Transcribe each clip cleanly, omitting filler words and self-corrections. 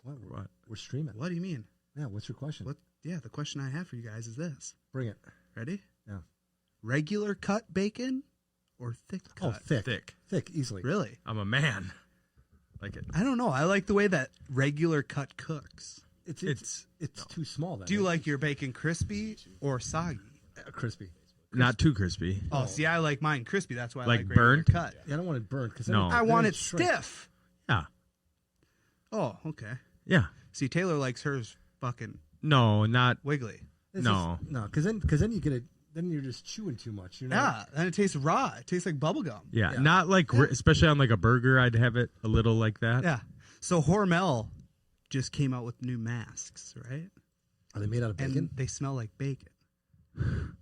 What? We're streaming. What do you mean? Yeah, what's your question? Yeah, the question I have for you guys is this. Bring it. Ready? Yeah. Regular cut bacon or thick cut? Oh, thick. Thick. Thick, easily. Really? I'm a man. Like it. I don't know. I like the way that regular cut cooks. It's too small. Then. Do you like your bacon crispy or soggy? Crispy? Not too crispy. Oh, see, I like mine crispy. That's why I Like like regular burnt? cut. Yeah, I don't want it burnt. Cause No. I want it shrink. stiff. Yeah. Oh, okay. Yeah. See, Taylor likes hers fucking No, not. wiggly. No. No, because then you get it. Then you're just chewing too much. You're not, Yeah, and it tastes raw. It tastes like bubble gum. Yeah, not like, especially on like a burger, I'd have it a little like that. Yeah. So Hormel just came out with new masks, right? Are they made out of bacon? And they smell like bacon.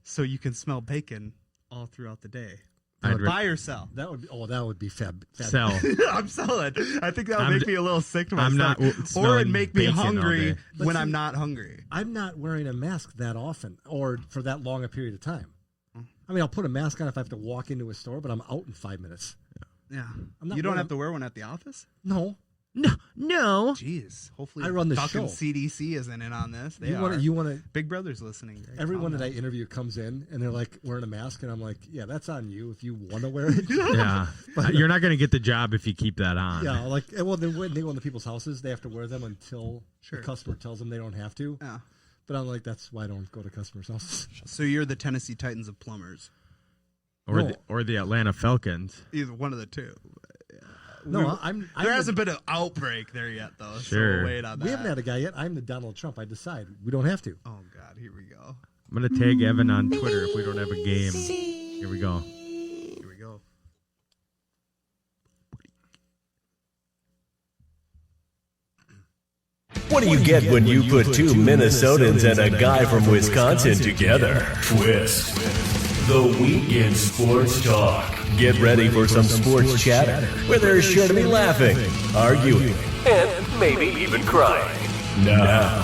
So you can smell bacon all throughout the day. Buy or sell? That would be fab. Sell. I'm selling. I think that would make me a little sick to my I'm not stomach. Or smelling it'd make me bacon all hungry day. when I'm not hungry. I'm not wearing a mask that often or for that long a period of time. I mean, I'll put a mask on if I have to walk into a store, but I'm out in 5 minutes. Yeah. I'm not You don't wearing- have to wear one at the office? No. No. Jeez. Hopefully I run the fucking show. CDC isn't in on this. They You want to. Big Brother's listening. Greg. Everyone Calm that I down. interview comes in and they're like wearing a mask, and I'm like, yeah, that's on you if you want to wear it. Yeah. You're not going to get the job if you keep that on. Yeah, like well, then when they go into people's houses, they have to wear them until the customer tells them they don't have to. Yeah. But I'm like, that's why I don't go to customers' houses. So you're the Tennessee Titans of plumbers. Or the Atlanta Falcons. Either one of the two. No, There hasn't been an outbreak there yet, though. Sure. So we'll wait on that. We haven't had a guy yet. I'm the Donald Trump. I decide we don't have to. Oh God, here we go. I'm going to tag Evan on Twitter if we don't have a game. Here we go. Here we go. What do you get when you put two Minnesotans and a guy from Wisconsin together? Twist. The Weekend Sports Talk. Get ready for some sports chatter where there's sure to be laughing, arguing, and maybe even crying. Now,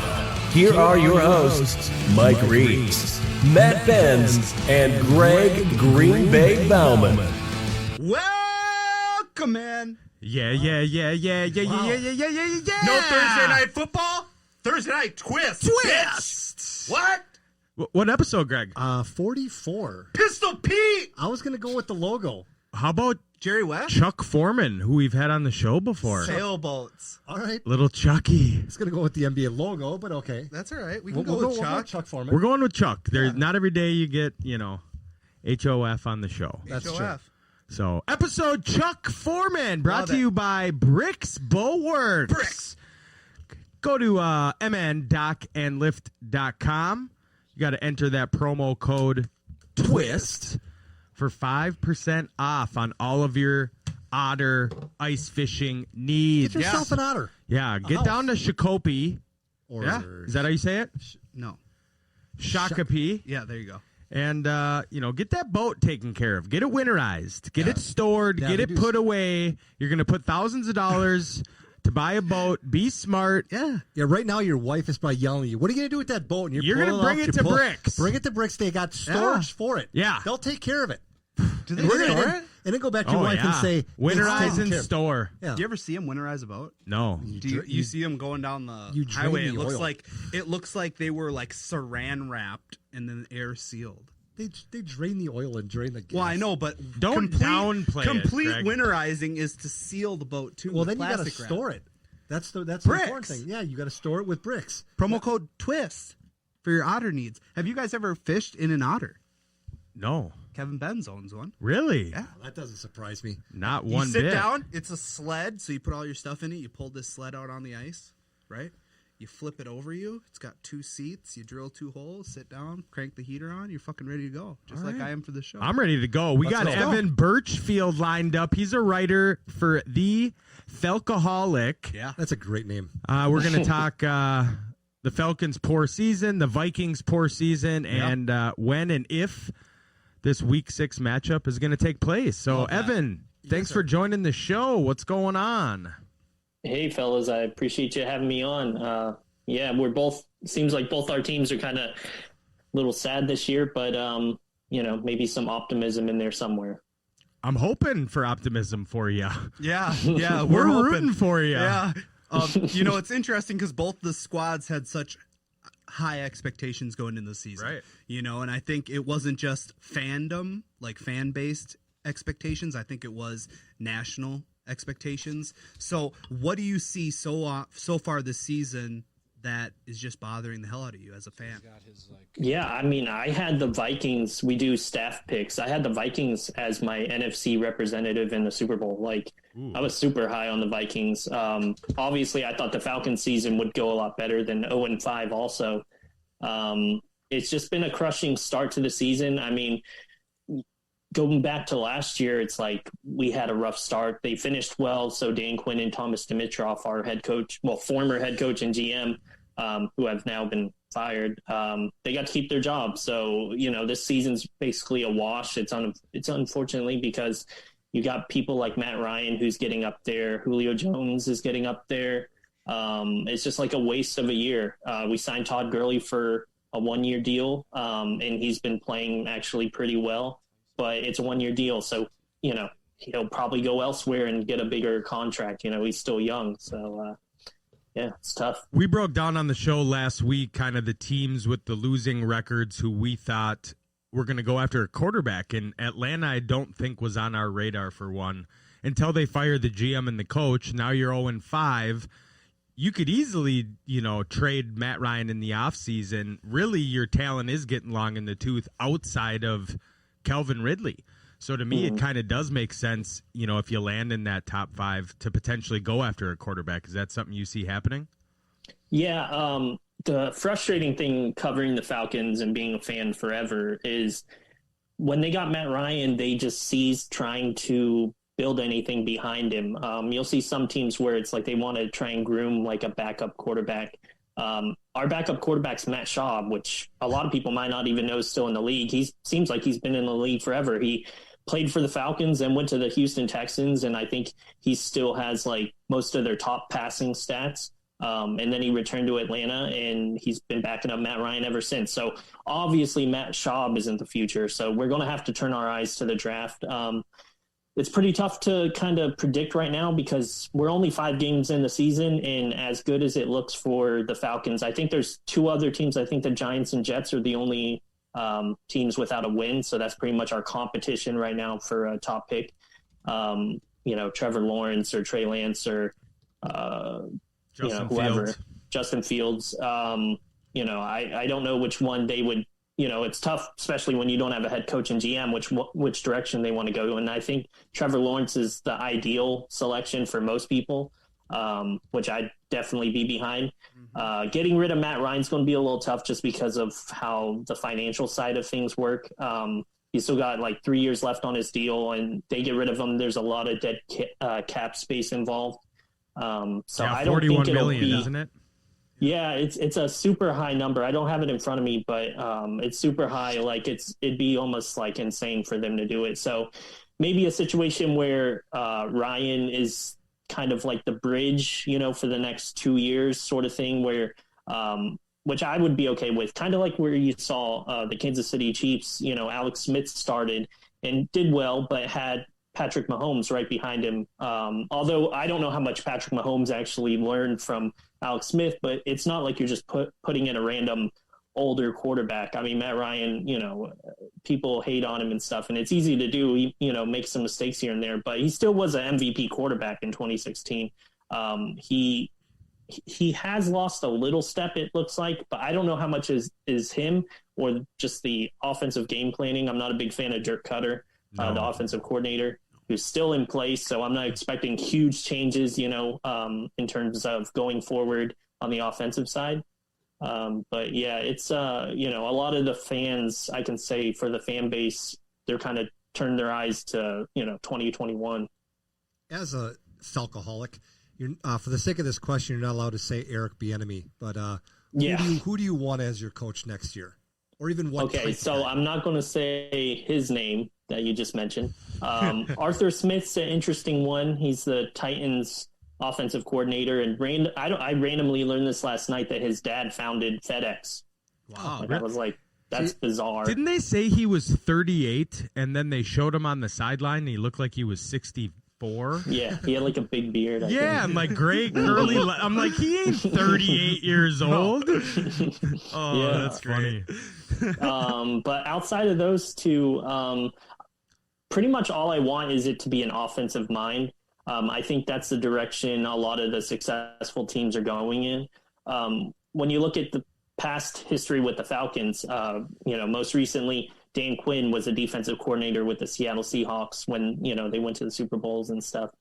here are your hosts, Mike Reeves, Matt Benz, and Greg Green Bay Bauman. Welcome, man. Yeah. No Thursday night football. Thursday night twist. Bitch. What? What episode, Greg? 44. Pistol Pete. I was gonna go with the logo. How about Jerry West. Chuck Foreman, who we've had on the show before? Sailboats. All right. Little Chucky. I was gonna go with the NBA logo, but okay. That's all right. We We'll can go with we'll Chuck. Chuck Foreman. We're going with Chuck. There's not every day you get, HOF on the show. That's HOF. true. So, episode Chuck Foreman, brought Love to it. you by Bricks Bulwarks. Bricks. Go to mndockandlift.com. You got to enter that promo code TWIST for 5% off on all of your otter ice fishing needs. Get yourself an otter. Yeah, get house. down to Shakopee. Or Yeah, is that how you say it? No. Shakopee. Yeah, there you go. And, get that boat taken care of. Get it winterized. Get it stored. Yeah, get they it do put away. You're going to put thousands of dollars to buy a boat. Be smart. Yeah. Yeah, right now your wife is probably yelling at you. What are you going to do with that boat? And You're going gonna to bring it to Bricks. Bring it to Bricks. They got storage for it. Yeah. They'll take care of it. Do they And store then, it? and then go back to your wife and say, "It's winterize taken and care of." store. Yeah. Do you ever see them winterize a boat? No. Do you see them going down the you drain highway? the It looks like they were like saran wrapped and then air sealed. They drain the oil and drain the gas. Well, I know, but Don't downplay it, complete Greg. winterizing is to seal the boat too. Well, with then you got to plastic wrap. store it. That's the Bricks. important thing. Yeah, you got to store it with Bricks. Promo code TWIST for your otter needs. Have you guys ever fished in an otter? No. Kevin Benz owns one. Really? Yeah. That doesn't surprise me. Not You one sit bit. down. It's a sled, so you put all your stuff in it. You pull this sled out on the ice, right? You flip it over you. It's got 2 seats. You drill 2 holes, sit down, crank the heater on. You're fucking ready to go, just like I am for the show. I'm ready to go. We got Let's go. Evan Birchfield lined up. He's a writer for The Falcoholic. Yeah. That's a great name. We're going to talk the Falcons' poor season, the Vikings' poor season, and when and if this Week 6 matchup is going to take place. So, Evan, thanks for joining the show. What's going on? Hey, fellas, I appreciate you having me on. We're both, seems like both our teams are kind of a little sad this year, but, maybe some optimism in there somewhere. I'm hoping for optimism for you. Yeah, We're hoping. rooting for you. Yeah, It's interesting because both the squads had such high expectations going into the season. Right. And I think it wasn't just fandom, like fan-based expectations. I think it was national expectations. So what do you see so far this season that is just bothering the hell out of you as a fan? Yeah, I mean, I had the Vikings. We do staff picks. I had the Vikings as my NFC representative in the Super Bowl. I was super high on the Vikings. Obviously, I thought the Falcons season would go a lot better than 0-5 also. It's just been a crushing start to the season. I mean, going back to last year, it's like we had a rough start. They finished well, so Dan Quinn and Thomas Dimitroff, our head coach, former head coach and GM, who have now been fired, they got to keep their job. So, this season's basically a wash. It's unfortunately because you got people like Matt Ryan who's getting up there. Julio Jones is getting up there. It's just like a waste of a year. We signed Todd Gurley for a 1-year deal, and he's been playing actually pretty well. But it's a 1-year deal, so, he'll probably go elsewhere and get a bigger contract. He's still young, so, it's tough. We broke down on the show last week kind of the teams with the losing records who we thought were going to go after a quarterback, and Atlanta I don't think was on our radar for one until they fired the GM and the coach. Now you're 0-5. You could easily, trade Matt Ryan in the offseason. Really, your talent is getting long in the tooth outside of Calvin Ridley. So to me, it kind of does make sense, if you land in that top 5 to potentially go after a quarterback. Is that something you see happening? Yeah. The frustrating thing covering the Falcons and being a fan forever is when they got Matt Ryan, they just ceased trying to build anything behind him. You'll see some teams where it's like they want to try and groom like a backup quarterback. Our backup quarterback's Matt Schaub, which a lot of people might not even know is still in the league. He seems like he's been in the league forever. He played for the Falcons and went to the Houston Texans, and I think he still has like most of their top passing stats. And then he returned to Atlanta, and he's been backing up Matt Ryan ever since. So obviously Matt Schaub isn't the future. So we're going to have to turn our eyes to the draft. It's pretty tough to kind of predict right now because we're only 5 games in the season, and as good as it looks for the Falcons, I think there's 2 other teams. I think the Giants and Jets are the only teams without a win. So that's pretty much our competition right now for a top pick. Trevor Lawrence or Trey Lance or whoever, Fields. Justin Fields. I don't know which one they would. It's tough, especially when you don't have a head coach and GM, which direction they want to go. And I think Trevor Lawrence is the ideal selection for most people, which I'd definitely be behind. Getting rid of Matt Ryan's going to be a little tough just because of how the financial side of things work. He's still got like 3 years left on his deal, and they get rid of him. There's a lot of dead cap space involved. So I don't think it'll be, isn't it? Yeah, it's a super high number. I don't have it in front of me, but it's super high. Like it'd be almost like insane for them to do it. So maybe a situation where Ryan is kind of like the bridge, for the next 2 years sort of thing where, which I would be okay with, kind of like where you saw the Kansas City Chiefs, Alex Smith started and did well, but had Patrick Mahomes right behind him. Although I don't know how much Patrick Mahomes actually learned from Alex Smith, but it's not like you're just putting in a random older quarterback. I mean, Matt Ryan, people hate on him and stuff, and it's easy to do, make some mistakes here and there, but he still was an MVP quarterback in 2016. He has lost a little step, it looks like, but I don't know how much is him or just the offensive game planning. I'm not a big fan of Dirk Cutter, the offensive coordinator, who's still in place. So I'm not expecting huge changes, in terms of going forward on the offensive side. But yeah, it's, a lot of the fans, I can say for the fan base, they're kind of turned their eyes to, 2021. As a Falcoholic, you're, for the sake of this question, you're not allowed to say Eric Bieniemy, but who do you want as your coach next year? Or even what? Okay, so I'm not going to say his name that you just mentioned. Arthur Smith's an interesting one. He's the Titans offensive coordinator, and I randomly learned this last night that his dad founded FedEx. Wow, I was like, that's bizarre. Didn't they say he was 38, and then they showed him on the sideline, and he looked like he was 60 4. Yeah, he had like a big beard. I think. I'm like gray curly. I'm like, he ain't 38 years old. Oh, Yeah. that's funny. But outside of those two, pretty much all I want is it to be an offensive mind. I think that's the direction a lot of the successful teams are going in. When you look at the past history with the Falcons, most recently, Dan Quinn was a defensive coordinator with the Seattle Seahawks when, they went to the Super Bowls and stuff.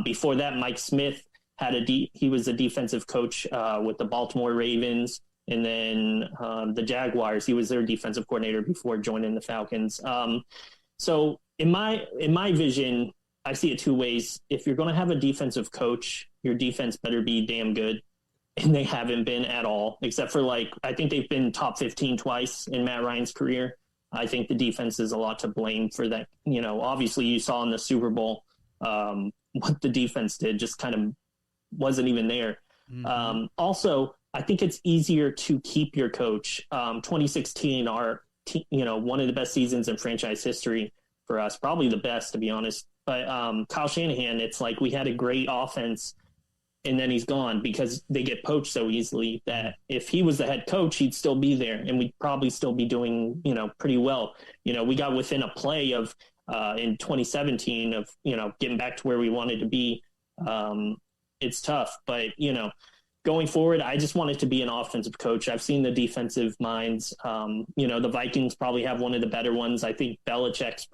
Before that, Mike Smith he was a defensive coach with the Baltimore Ravens, and then the Jaguars. He was their defensive coordinator before joining the Falcons. So in my vision, I see it two ways. If you're going to have a defensive coach, your defense better be damn good. And they haven't been at all, except for I think they've been top 15 twice in Matt Ryan's career. I think the defense is a lot to blame for that. Obviously you saw in the Super Bowl what the defense did, just kind of wasn't even there. Mm-hmm. Also, I think it's easier to keep your coach. 2016, one of the best seasons in franchise history for us, probably the best, to be honest. But Kyle Shanahan, it's like we had a great offense, and then he's gone because they get poached so easily that if he was the head coach, he'd still be there and we'd probably still be doing, pretty well. We got within a play of in 2017 of, getting back to where we wanted to be. It's tough, but, going forward, I just want it to be an offensive coach. I've seen the defensive minds. The Vikings probably have one of the better ones. I think Belichick's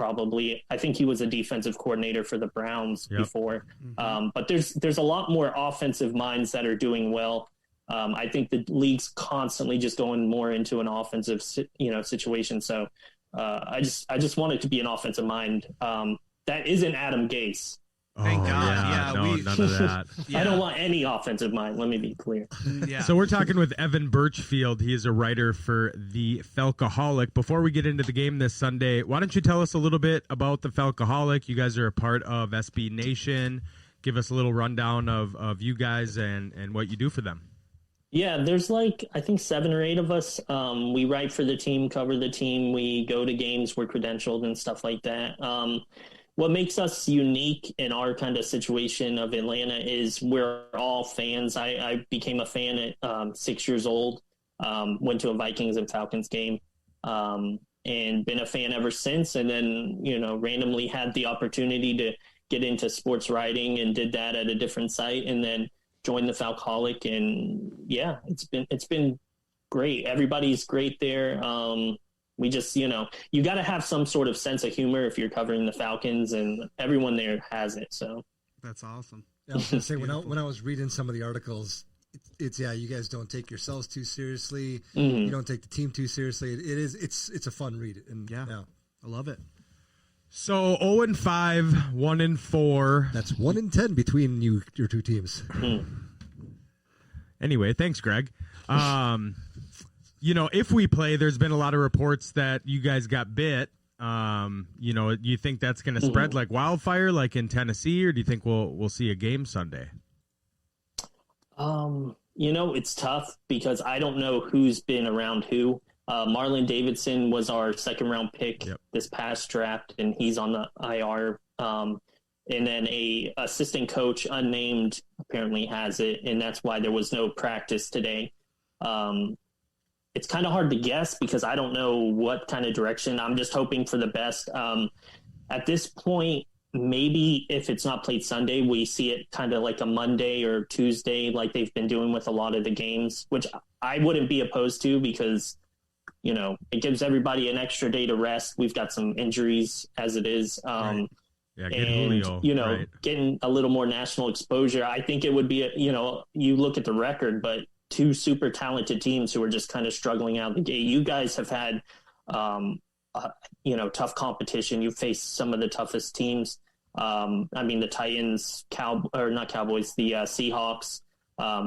I think he was a defensive coordinator for the Browns before. Mm-hmm. But there's a lot more offensive minds that are doing well. I think the league's constantly just going more into an offensive, situation. So I just want it to be an offensive mind. That isn't Adam Gase. Thank God. None of that. I don't want any offensive mind. Let me be clear. Yeah. So we're talking with Evan Birchfield. He is a writer for the Falcoholic. Before we get into the game this Sunday, why don't you tell us a little bit about the Falcoholic? You guys are a part of SB Nation. Give us a little rundown of you guys and what you do for them. Yeah, there's I think 7 or 8 of us. We write for the team, cover the team. We go to games, we're credentialed and stuff like that. What makes us unique in our kind of situation of Atlanta is we're all fans. I became a fan at 6 years old, went to a Vikings and Falcons game, and been a fan ever since. And then, randomly had the opportunity to get into sports writing and did that at a different site and then joined the Falcoholic. And yeah, it's been great. Everybody's great there. We just, you got to have some sort of sense of humor if you're covering the Falcons, and everyone there has it. So that's awesome. Yeah, I was going to say, when I was reading some of the articles, it's you guys don't take yourselves too seriously. Mm-hmm. You don't take the team too seriously. It's a fun read. And yeah, I love it. So 0-5, 1-4. That's 1-10 between your two teams. Anyway, thanks, Greg. If we play, there's been a lot of reports that you guys got bit. You think that's going to spread like wildfire, like in Tennessee, or do you think we'll see a game Sunday? It's tough because I don't know who's been around who. Marlon Davidson was our second-round pick this past draft, and he's on the IR. And then a assistant coach, unnamed, apparently has it, and that's why there was no practice today. It's kind of hard to guess because I don't know what kind of direction. I'm just hoping for the best. At this point, maybe if it's not played Sunday, we see it kind of like a Monday or Tuesday, like they've been doing with a lot of the games, which I wouldn't be opposed to because, it gives everybody an extra day to rest. We've got some injuries as it is. Right. Yeah, Julio, getting a little more national exposure. I think it would be, you look at the record, but 2 super talented teams who are just kind of struggling out of the gate. You guys have had, tough competition. You've faced some of the toughest teams. The Titans, not Cowboys, the Seahawks.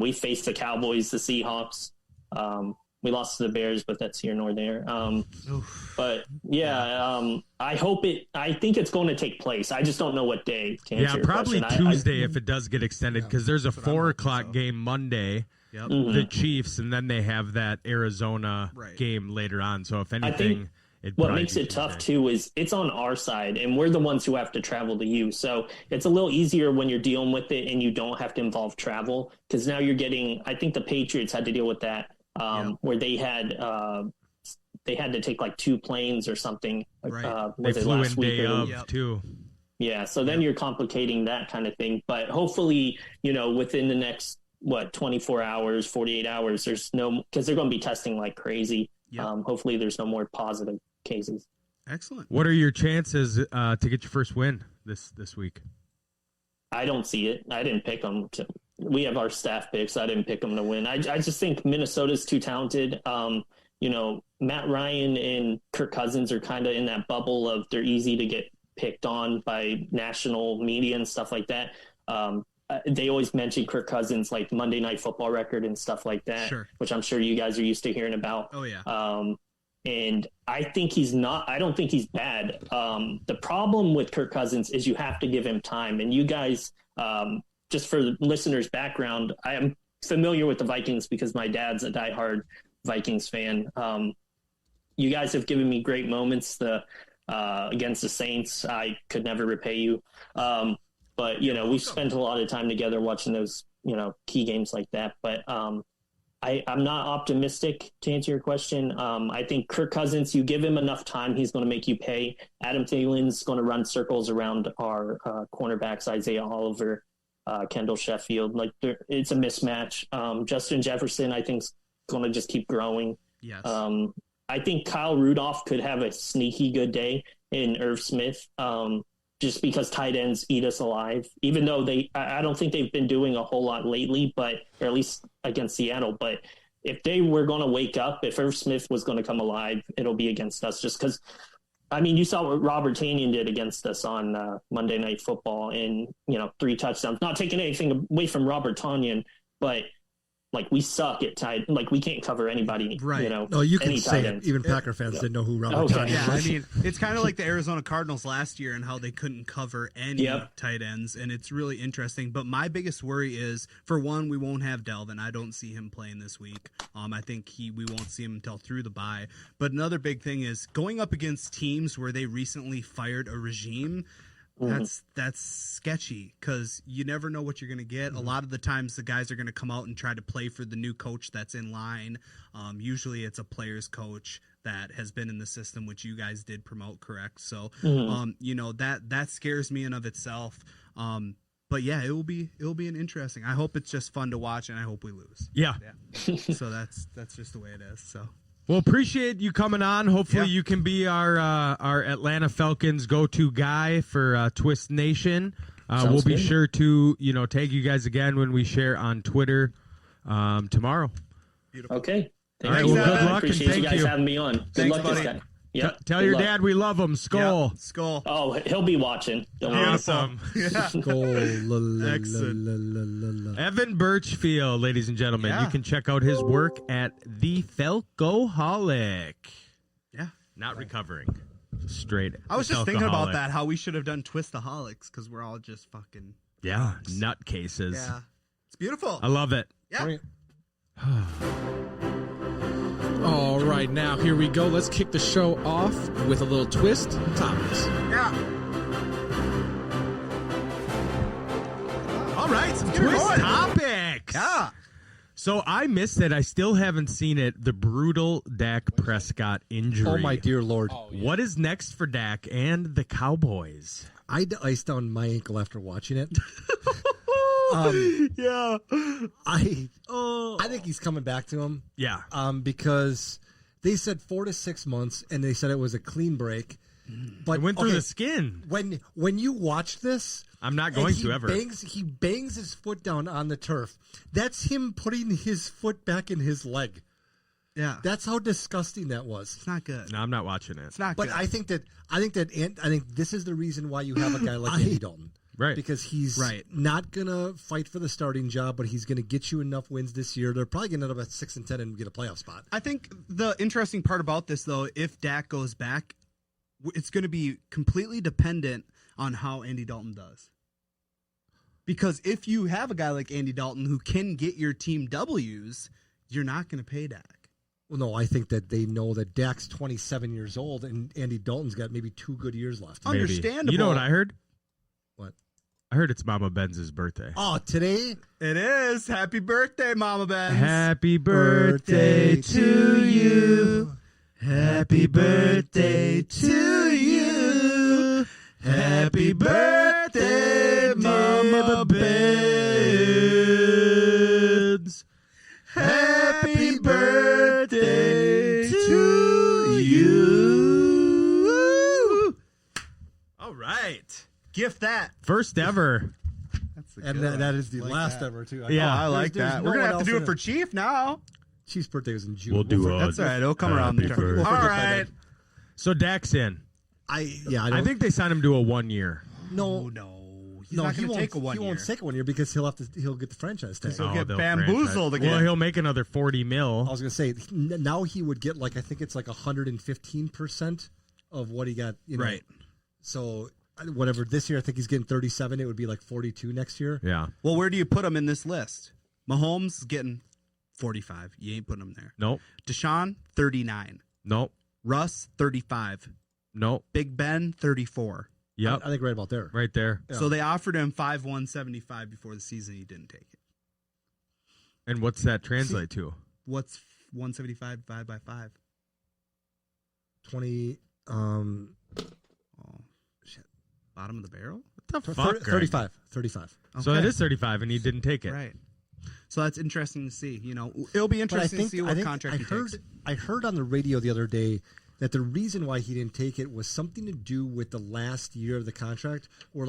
We faced the Cowboys, the Seahawks. We lost to the Bears, but that's here nor there. I think it's going to take place. I just don't know what day. To answer your probably question. Tuesday if it does get extended because there's a 4:00 game Monday. Yep. The Chiefs, and then they have that Arizona game later on. So if anything, what makes it tough too is it's on our side, and we're the ones who have to travel to you. So it's a little easier when you're dealing with it and you don't have to involve travel, because now you're getting. I think the Patriots had to deal with that, where they had to take like 2 planes or something. Right. They flew in day of too. Yeah. So then you're complicating that kind of thing. But hopefully, within the next 24 hours, 48 hours, because they're going to be testing like crazy. Hopefully there's no more positive cases. Excellent. What are your chances to get your first win this week? I don't see it. I didn't pick them. We have our staff picks. I didn't pick them to win. I just think Minnesota's too talented. Matt Ryan and Kirk Cousins are kind of in that bubble of they're easy to get picked on by national media and stuff like that. They always mention Kirk Cousins, like Monday Night Football record and stuff like that, which I'm sure you guys are used to hearing about. Oh, yeah. And I don't think he's bad. The problem with Kirk Cousins is you have to give him time. And you guys, just for the listeners' background, I am familiar with the Vikings because my dad's a diehard Vikings fan. You guys have given me great moments against the Saints. I could never repay you. But, we've spent a lot of time together watching those, key games like that. But I'm not optimistic, to answer your question. I think Kirk Cousins, you give him enough time, he's going to make you pay. Adam Thielen's going to run circles around our cornerbacks, Isaiah Oliver, Kendall Sheffield. It's a mismatch. Justin Jefferson, I think, is going to just keep growing. Yes. I think Kyle Rudolph could have a sneaky good day in Irv Smith. Just because tight ends eat us alive, even though I don't think they've been doing a whole lot lately, or at least against Seattle. But if they were going to wake up, if Irv Smith was going to come alive, it'll be against us. Just because, you saw what Robert Tonyan did against us on Monday Night Football, and 3 touchdowns. Not taking anything away from Robert Tonyan, but we suck at tight. We can't cover anybody. Right. No, you can say it. Even Packer fans didn't know who Robert Tonyan was. Yeah, it's kind of like the Arizona Cardinals last year and how they couldn't cover any tight ends, and it's really interesting. But my biggest worry is, for one, we won't have Delvin. I don't see him playing this week. I think we won't see him until through the bye. But another big thing is going up against teams where they recently fired a regime. That's sketchy, because you never know what you're going to get. A lot of the times the guys are going to come out and try to play for the new coach that's in line. Usually it's a player's coach that has been in the system, which you guys did promote, correct? So, that scares me in of itself. But yeah, it will be an interesting. I hope it's just fun to watch, and I hope we lose. Yeah. So that's just the way it is. So. Well, appreciate you coming on. Hopefully you can be our Atlanta Falcons go-to guy for Twist Nation. We'll be sure to, tag you guys again when we share on Twitter tomorrow. Beautiful. Okay. All right, well, good luck, and appreciate thank you guys you. having me on. Good Thanks, luck buddy. this guy. Yep. Tell your dad we love him. Skull. Yep. Skull. Oh, he'll be watching. Don't worry. Awesome. Evan Birchfield, ladies and gentlemen. Yeah. You can check out his work at The Falcoholic. Yeah. Not recovering. Just straight. I was just thinking about Falcoholic. that, how we should have done Twistaholics, because we're all just fucking. Yeah, nutcases. Yeah. It's beautiful. I love it. Yeah. All right, now here we go. Let's kick the show off with a little twist topics. Yeah. All right, some Get her twist going. topics. Yeah. So I missed it. I still haven't seen it. The brutal Dak Prescott injury. Oh, my dear Lord. What is next for Dak and the Cowboys? I iced down my ankle after watching it. Yeah. I think he's coming back to him. Yeah. Because they said 4 to 6 months, and they said it was a clean break. But It went through the skin. When you watch this, I'm not going to ever. He bangs his foot down on the turf. That's him putting his foot back in his leg. Yeah. That's how disgusting that was. It's not good. No, I'm not watching it. It's not But good. I think this is the reason why you have a guy like Andy Dalton. Right. Because he's Right. not going to fight for the starting job, but he's going to get you enough wins this year. They're probably going to end up at 6-10 and get a playoff spot. I think the interesting part about this, though, if Dak goes back, it's going to be completely dependent on how Andy Dalton does. Because if you have a guy like Andy Dalton who can get your team W's, you're not going to pay Dak. Well, no, I think that they know that Dak's 27 years old and Andy Dalton's got maybe 2 good years left. Maybe. Understandable. You know what I heard? What? I heard it's Mama Benz's birthday. Oh, today? It is. Happy birthday, Mama Benz. Happy birthday to you. Happy birthday to you. Happy birthday, Mama Benz. Happy birthday to you. All right. Gift that. First ever. That's And that is the last ever, too. Yeah, I like There's that. no We're going to one have to else do in it for Chief now. Chief's birthday was in June. We'll do it. That's all right. It'll come around. Happy birthday. All right. So Dak's in. I think they signed him to a 1 year. No. He's not going to take a 1 He year. won't take a 1 year because he'll get the franchise tag. He'll get they'll bamboozled franchise. again. Well, he'll make another $40 I million. was going to say, now he would get I think it's 115% of what he got. Right. So whatever, this year I think he's getting 37. It would be 42 next year. Yeah. Well, where do you put him in this list? Mahomes is getting 45. You ain't putting him there. Nope. Deshaun, 39. Nope. Russ, 35. Nope. Big Ben, 34. Yep. I think right about there. Right there. Yeah. So they offered him 5,175 before the season. He didn't take it. And what's that translate to? What's 175 divided by 5? 20. Oh, shit. Bottom of the barrel? What the fuck? 35. So Okay. it is 35, and he didn't take it. Right. So that's interesting to see. It'll be interesting to see what contract he takes. I heard on the radio the other day that the reason why he didn't take it was something to do with the last year of the contract, where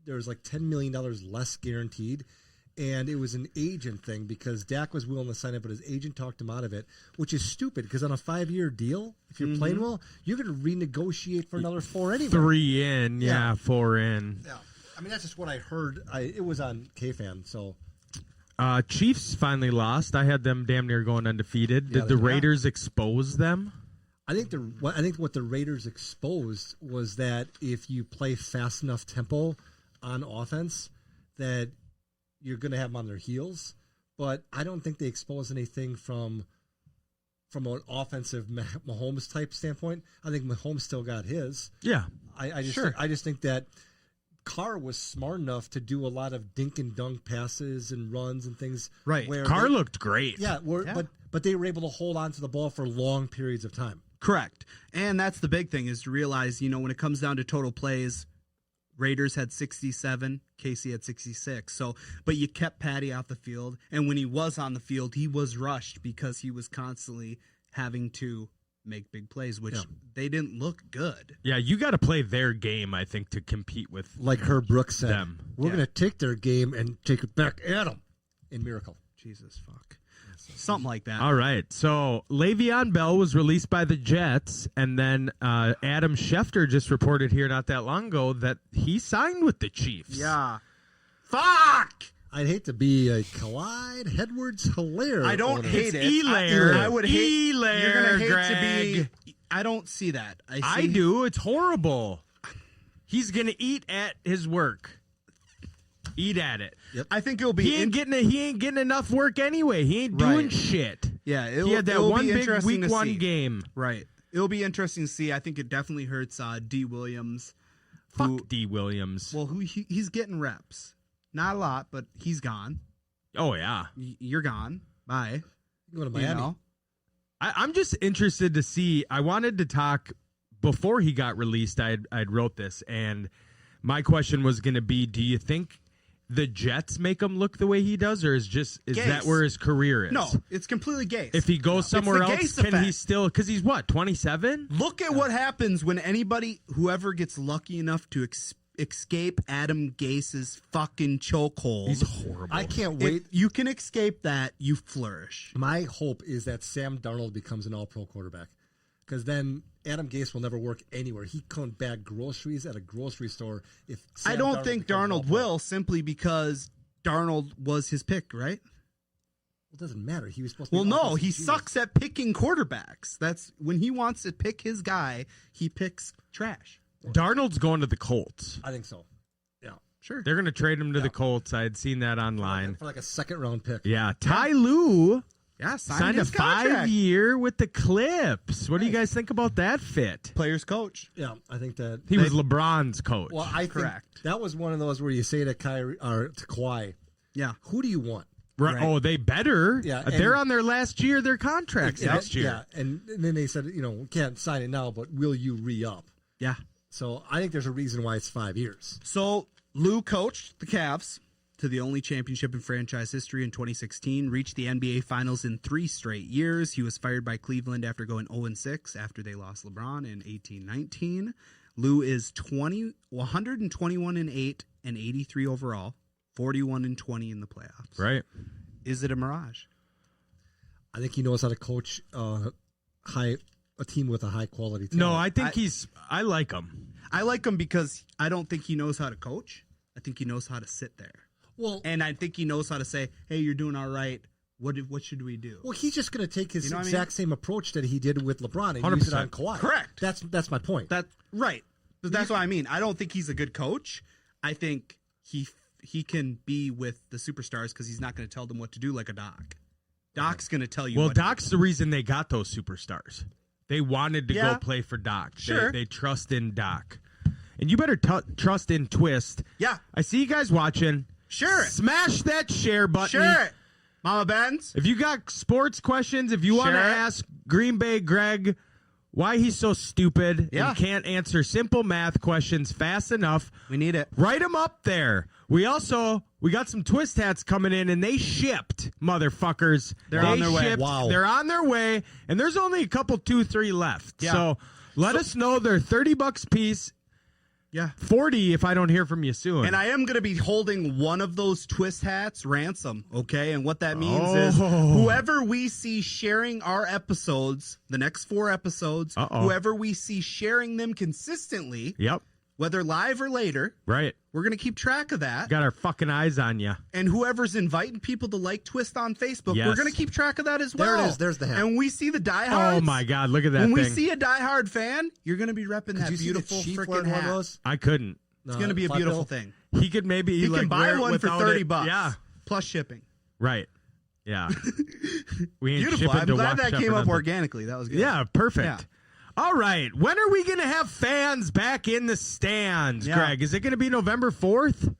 there was $10 million less guaranteed, and it was an agent thing because Dak was willing to sign it, but his agent talked him out of it, which is stupid because on a 5-year deal, if you're playing well, you're going to renegotiate for another 4 anyway. 3 in, Yeah. 4 in. Yeah, I mean that's just what I heard. It was on K-Fan, so. Chiefs finally lost. I had them damn near going undefeated. Yeah, Did the they- Raiders expose them? I think what the Raiders exposed was that if you play fast enough tempo on offense, that you're going to have them on their heels. But I don't think they exposed anything from an offensive Mahomes type standpoint. I think Mahomes still got his. Yeah. I just think that Carr was smart enough to do a lot of dink and dunk passes and runs and things. Right. Where Carr looked great. Yeah, but they were able to hold on to the ball for long periods of time. Correct. And that's the big thing is to realize, when it comes down to total plays, Raiders had 67, KC had 66. So, but you kept Patty off the field, and when he was on the field, he was rushed because he was constantly having to make big plays, which they didn't look good. Yeah, you got to play their game, I think, to compete with Like Herb Brooks said, them. we're going to take their game and take it back at them in Miracle. Jesus fuck. Something like that. All right. So Le'Veon Bell was released by the Jets, and then Adam Schefter just reported here not that long ago that he signed with the Chiefs. Yeah. Fuck! I'd hate to be a Clyde Edwards-Hilaire. I don't hate it. Elaire. I would hate. Elaire, You're gonna hate Greg. to be. I don't see that. I do. It's horrible. He's going to eat at his work. Eat at it. Yep. I think it'll be. He ain't getting enough work anyway. He ain't doing Right. shit. Yeah, He had that one big week 1 see. game. Right. It'll be interesting to see. I think it definitely hurts D. Williams. Fuck D. Williams. Well, he's getting reps. Not a lot, but he's gone. Oh, yeah. You're gone. Bye. You go to Miami. I'm just interested to see. I wanted to talk before he got released. I'd wrote this, and my question was going to be: do you think the Jets make him look the way he does, or is that where his career is? No, it's completely gay. If he goes somewhere else, Gase can he effect. still? Because he's what, 27? Look at what happens when whoever gets lucky enough to escape Adam Gase's fucking chokehold. He's horrible. I can't wait. If you can escape that, you flourish. My hope is that Sam Darnold becomes an all-pro quarterback, because then Adam Gase will never work anywhere. He can't bag groceries at a grocery store. If Sam I don't think becomes an Darnold all-pro. will, simply because Darnold was his pick, right? It doesn't matter. He was supposed to. Well, be an no, offensive he genius. sucks at picking quarterbacks. That's when he wants to pick his guy, he picks trash. Darnold's going to the Colts. I think so. Yeah, Sure. They're going to trade him to the Colts. I had seen that online. for like a second-round pick. Yeah, Ty Lue Yeah, signed a his contract. 5-year with the Clips. What do you guys think about that fit? Players coach. Yeah, I think that He was LeBron's coach. Well, I Correct. think that was one of those where you say to Kyrie or to Kawhi, Yeah. who do you want? Right. Oh, they better. Yeah, They're and- on their last year of their contracts next year. Yeah, and then they said, we can't sign it now, but will you re-up? Yeah. So I think there's a reason why it's 5 years. So Lou coached the Cavs to the only championship in franchise history in 2016, reached the NBA Finals in 3 straight years. He was fired by Cleveland after going 0-6 after they lost LeBron in 18-19. Lou is 121-8 and 83 overall, 41-20 in the playoffs. Right. Is it a mirage? I think he knows how to coach a team with a high quality team. No, I think I like him. I like him because I don't think he knows how to coach. I think he knows how to sit there. Well, And I think he knows how to say, hey, you're doing all right. What should we do? well, he's just going to take his You know what I exact same approach that he did with LeBron and use it 100%. on Kawhi. Correct. That's my point. That's right. But that's what I mean. I don't think he's a good coach. I think he can be with the superstars because he's not going to tell them what to do like a Doc. Doc's going to tell you. Well, what to Doc's the reason they got those superstars. They wanted to Yeah. go play for Doc. Sure. They trust in Doc. And you better trust in Twist. Yeah. I see you guys watching. Sure. Smash that share button. Sure. Mama Benz. If you got sports questions, if you want to Sure. ask Green Bay Greg why he's so stupid Yeah. and can't answer simple math questions fast enough, We need it. write them up there. We got some Twist hats coming in, and they shipped, motherfuckers. They're on their way. Shipped. Wow. They're on their way, and there's only a couple, 2-3 left. Yeah. So let us know. They're $30 a piece, Yeah. 40 if I don't hear from you soon. And I am going to be holding one of those Twist hats ransom, okay? And what that means is whoever we see sharing our episodes, the next 4 episodes, whoever we see sharing them consistently, Yep. whether live or later, Right. we're going to keep track of that. Got our fucking eyes on you. And whoever's inviting people to like Twist on Facebook, Yes. we're going to keep track of that as There well. it is. There's the hat. And we see the diehards. Oh, my God. Look at that When thing. we see a diehard fan, you're going to be repping that Did you see the beautiful Chief freaking wearing one of hat. those? I couldn't. It's going to be a Flat beautiful bill? thing. He could maybe You like can buy wear it one for without $30. Yeah. Plus shipping. Right. Yeah. We ain't Beautiful. shipping I'm to glad Waukesha that for came up nothing. organically. That was good. Yeah, perfect. Yeah. All right. When are we going to have fans back in the stands, Yeah. Greg? Is it going to be November 4th?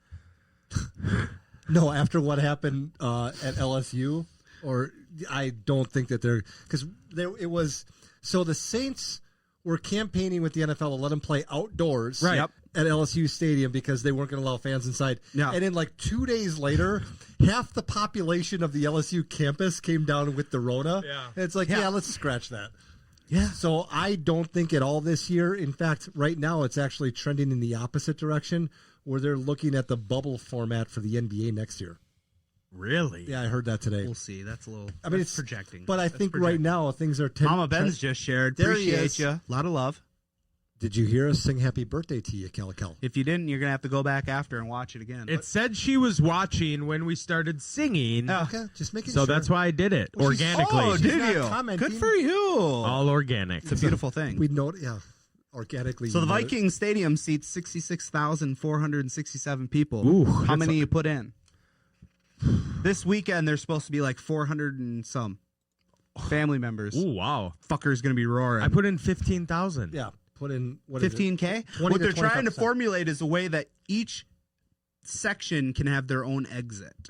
No, after what happened at LSU, or I don't think that because it was so the Saints were campaigning with the NFL to let them play outdoors, Right. Yep. at LSU Stadium because they weren't going to allow fans inside. Yeah. And then like 2 days later, half the population of the LSU campus came down with the Rona. Yeah. And it's like, yeah, let's scratch that. Yeah. So I don't think at all this year. In fact, right now it's actually trending in the opposite direction where they're looking at the bubble format for the NBA next year. Really? Yeah, I heard that today. We'll see. That's a little. I mean, that's it's projecting. But I That's think right projecting. now things are. Mama Ben's just shared. There he Appreciate is. you. A lot of love. Did you hear us sing "Happy Birthday" to you, Calical? If you didn't, you're gonna have to go back after and watch it again. It said she was watching when we started singing, Okay, just making so sure. that's why I did it Well, she's- organically. Oh, She's did not you? commenting. Good for you. All organic. It's a beautiful thing. We know, yeah, organically. So the you know it. Vikings Stadium seats 66,467 people. Ooh, How that's many you put in? This weekend there's supposed to be like 400 and some family members. Ooh, wow. Fucker's gonna be roaring. I put in 15,000. Yeah, put in what is it? 15K. 20 What to they're trying to 25%. formulate is a way that each section can have their own exit.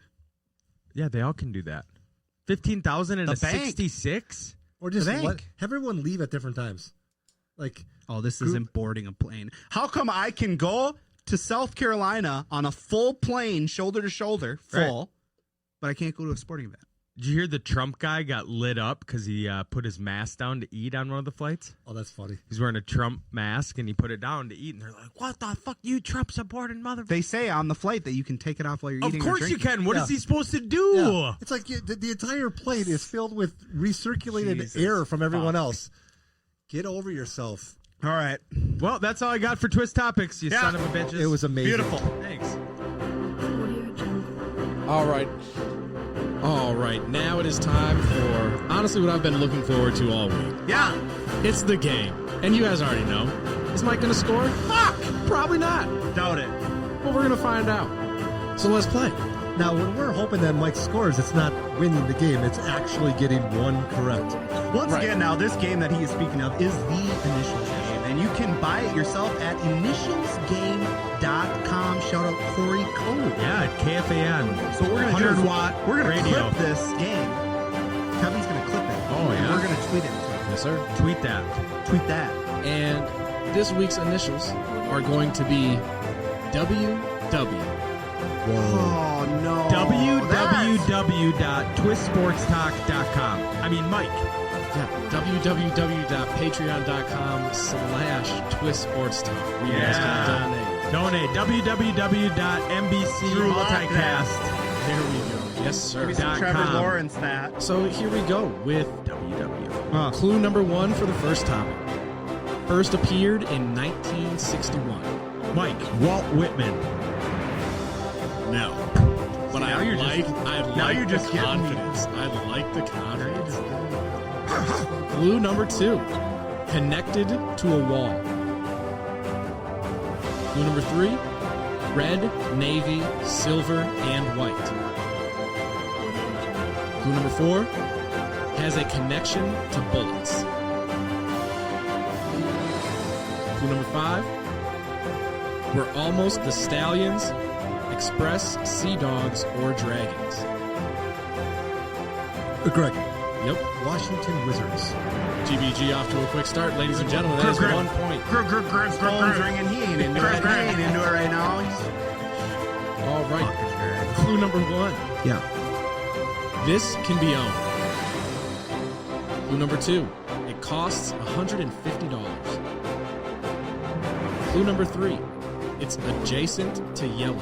Yeah, they all can do that. 15,000 in The a bank. 66? Or just The bank. have everyone leave at different times. Like, Oh, this isn't boarding a plane. How come I can go to South Carolina on a full plane, shoulder to shoulder, full, but I can't go to a sporting event? Did you hear the Trump guy got lit up because he put his mask down to eat on one of the flights? oh, that's funny. He's wearing a Trump mask and he put it down to eat, and they're like, "What the fuck, you Trump supporting motherfucker?" They say on the flight that you can take it off while you're Of eating. or course you drinking. can. What is he supposed to do? Yeah. It's like the entire plane is filled with recirculated Jesus air from everyone else. Get over yourself. All right. Well, that's all I got for Twist Topics, you Yeah. son of a bitches. It was amazing. Beautiful. Thanks. All right. Now it is time for, honestly, what I've been looking forward to all week. Yeah. It's the game. And you guys already know. Is Mike going to score? Fuck! Probably not. Doubt it. Well, we're going to find out. So let's play. Now, when we're hoping that Mike scores, it's not winning the game. It's actually getting one correct. Once again, now, this game that he is speaking of is the Initials game, and you can buy it yourself at initialsgame.com. Shout out Corey Cole. Yeah, at KFAN. So we're going to 100 watt We're going to radio. clip this game. Kevin's going to clip it. Oh, and yeah? we're going to tweet it. Yes, sir. Tweet that. Tweet that. And this week's initials are going to be WW. Oh, no. www.twistsportstalk.com. I mean, Mike. Yeah, www.patreon.com/twistsportstalk. Where you guys can donate. www.NBC Drew Multicast. There we go. Yes, sir. Give me some Trevor .com. Lawrence that. So here we go with www. clue number 1 for the first topic. First appeared in 1961. Mike, Walt Whitman. No. But I you're like you're the just getting me. confidence. I like the confidence. Clue number 2. Connected to a wall. Clue number 3. Red, navy, silver, and white. Clue number 4. Has a connection to bullets. Clue number 5. We're almost the Stallions, Express, Sea Dogs, or Dragons. Greg, Yep. Washington Wizards. GBG off to a quick start, ladies and gentlemen. That is 1 point. Phone's ringing. He ain't into it. He ain't into it right now. All right. Clue number 1. Yeah. This can be owned. Clue number 2. It costs $150. Clue number 3. It's adjacent to yellow.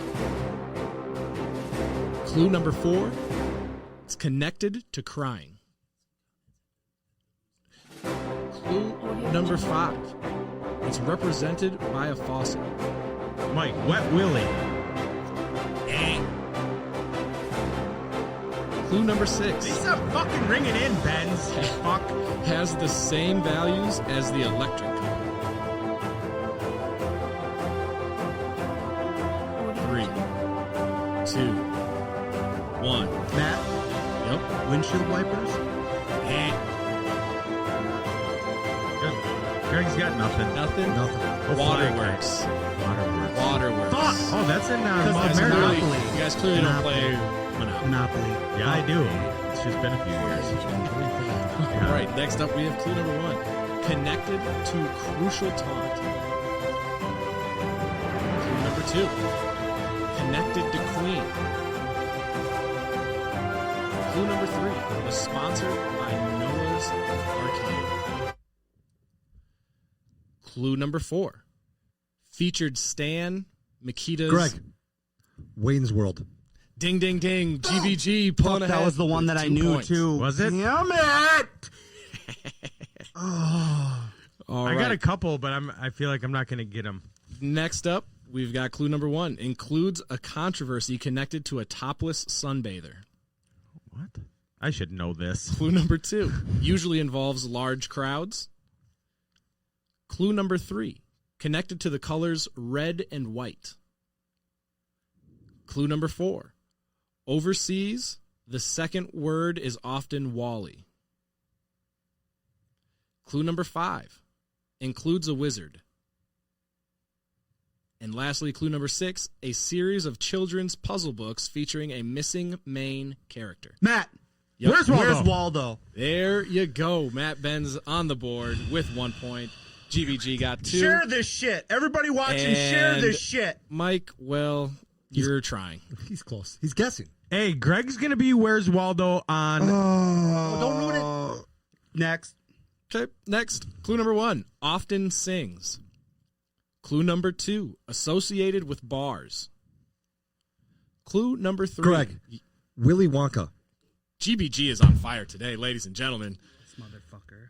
Clue number 4. It's connected to crying. Clue number 5. It's represented by a faucet. Mike, Wet Willie. Clue number 6. These are fucking ringing in, Benz. Fuck. Has the same values as the electric. 3, 2, 1. Matt, Yep. windshield wipers. Greg's got nothing. Nothing. Nothing. Waterworks. Waterworks. Waterworks. Fuck. Oh, that's in You guys Monopoly. clearly, you guys clearly don't Monopoly. play Monopoly. Monopoly. Yeah, I do. It's just been a few years. All right, next up we have clue number 1. Connected to crucial taunt. Clue number 2. Connected to Queen. Clue number 3. Was sponsored by Noah's Arcade. Clue number 4. Featured Stan Mikita's. Greg, Wayne's World. Ding, ding, ding. GBG pulling Fuck, ahead. that was the one that with I 2 knew points. too. Was it? Damn it! All I got right. a couple, but I feel like I'm not going to get them. Next up, we've got clue number 1. Includes a controversy connected to a topless sunbather. What? I should know this. Clue number 2. Usually involves large crowds. Clue number 3. Connected to the colors red and white. Clue number 4. Overseas, the second word is often Wally. Clue number 5. Includes a wizard. And lastly, clue number 6. A series of children's puzzle books featuring a missing main character. Matt, Yep. where's Waldo? There you go. Matt Benz on the board with 1 point. GBG got 2. Share this shit. Everybody watching, share And- this shit. Mike, well, you're trying. He's close. He's guessing. Hey, Greg's going to be Where's Waldo on... Oh, don't ruin it. Next. Okay, next. Clue number 1. Often sings. Clue number 2. Associated with bars. Clue number 3. Greg, Willy Wonka. GBG is on fire today, ladies and gentlemen. This motherfucker.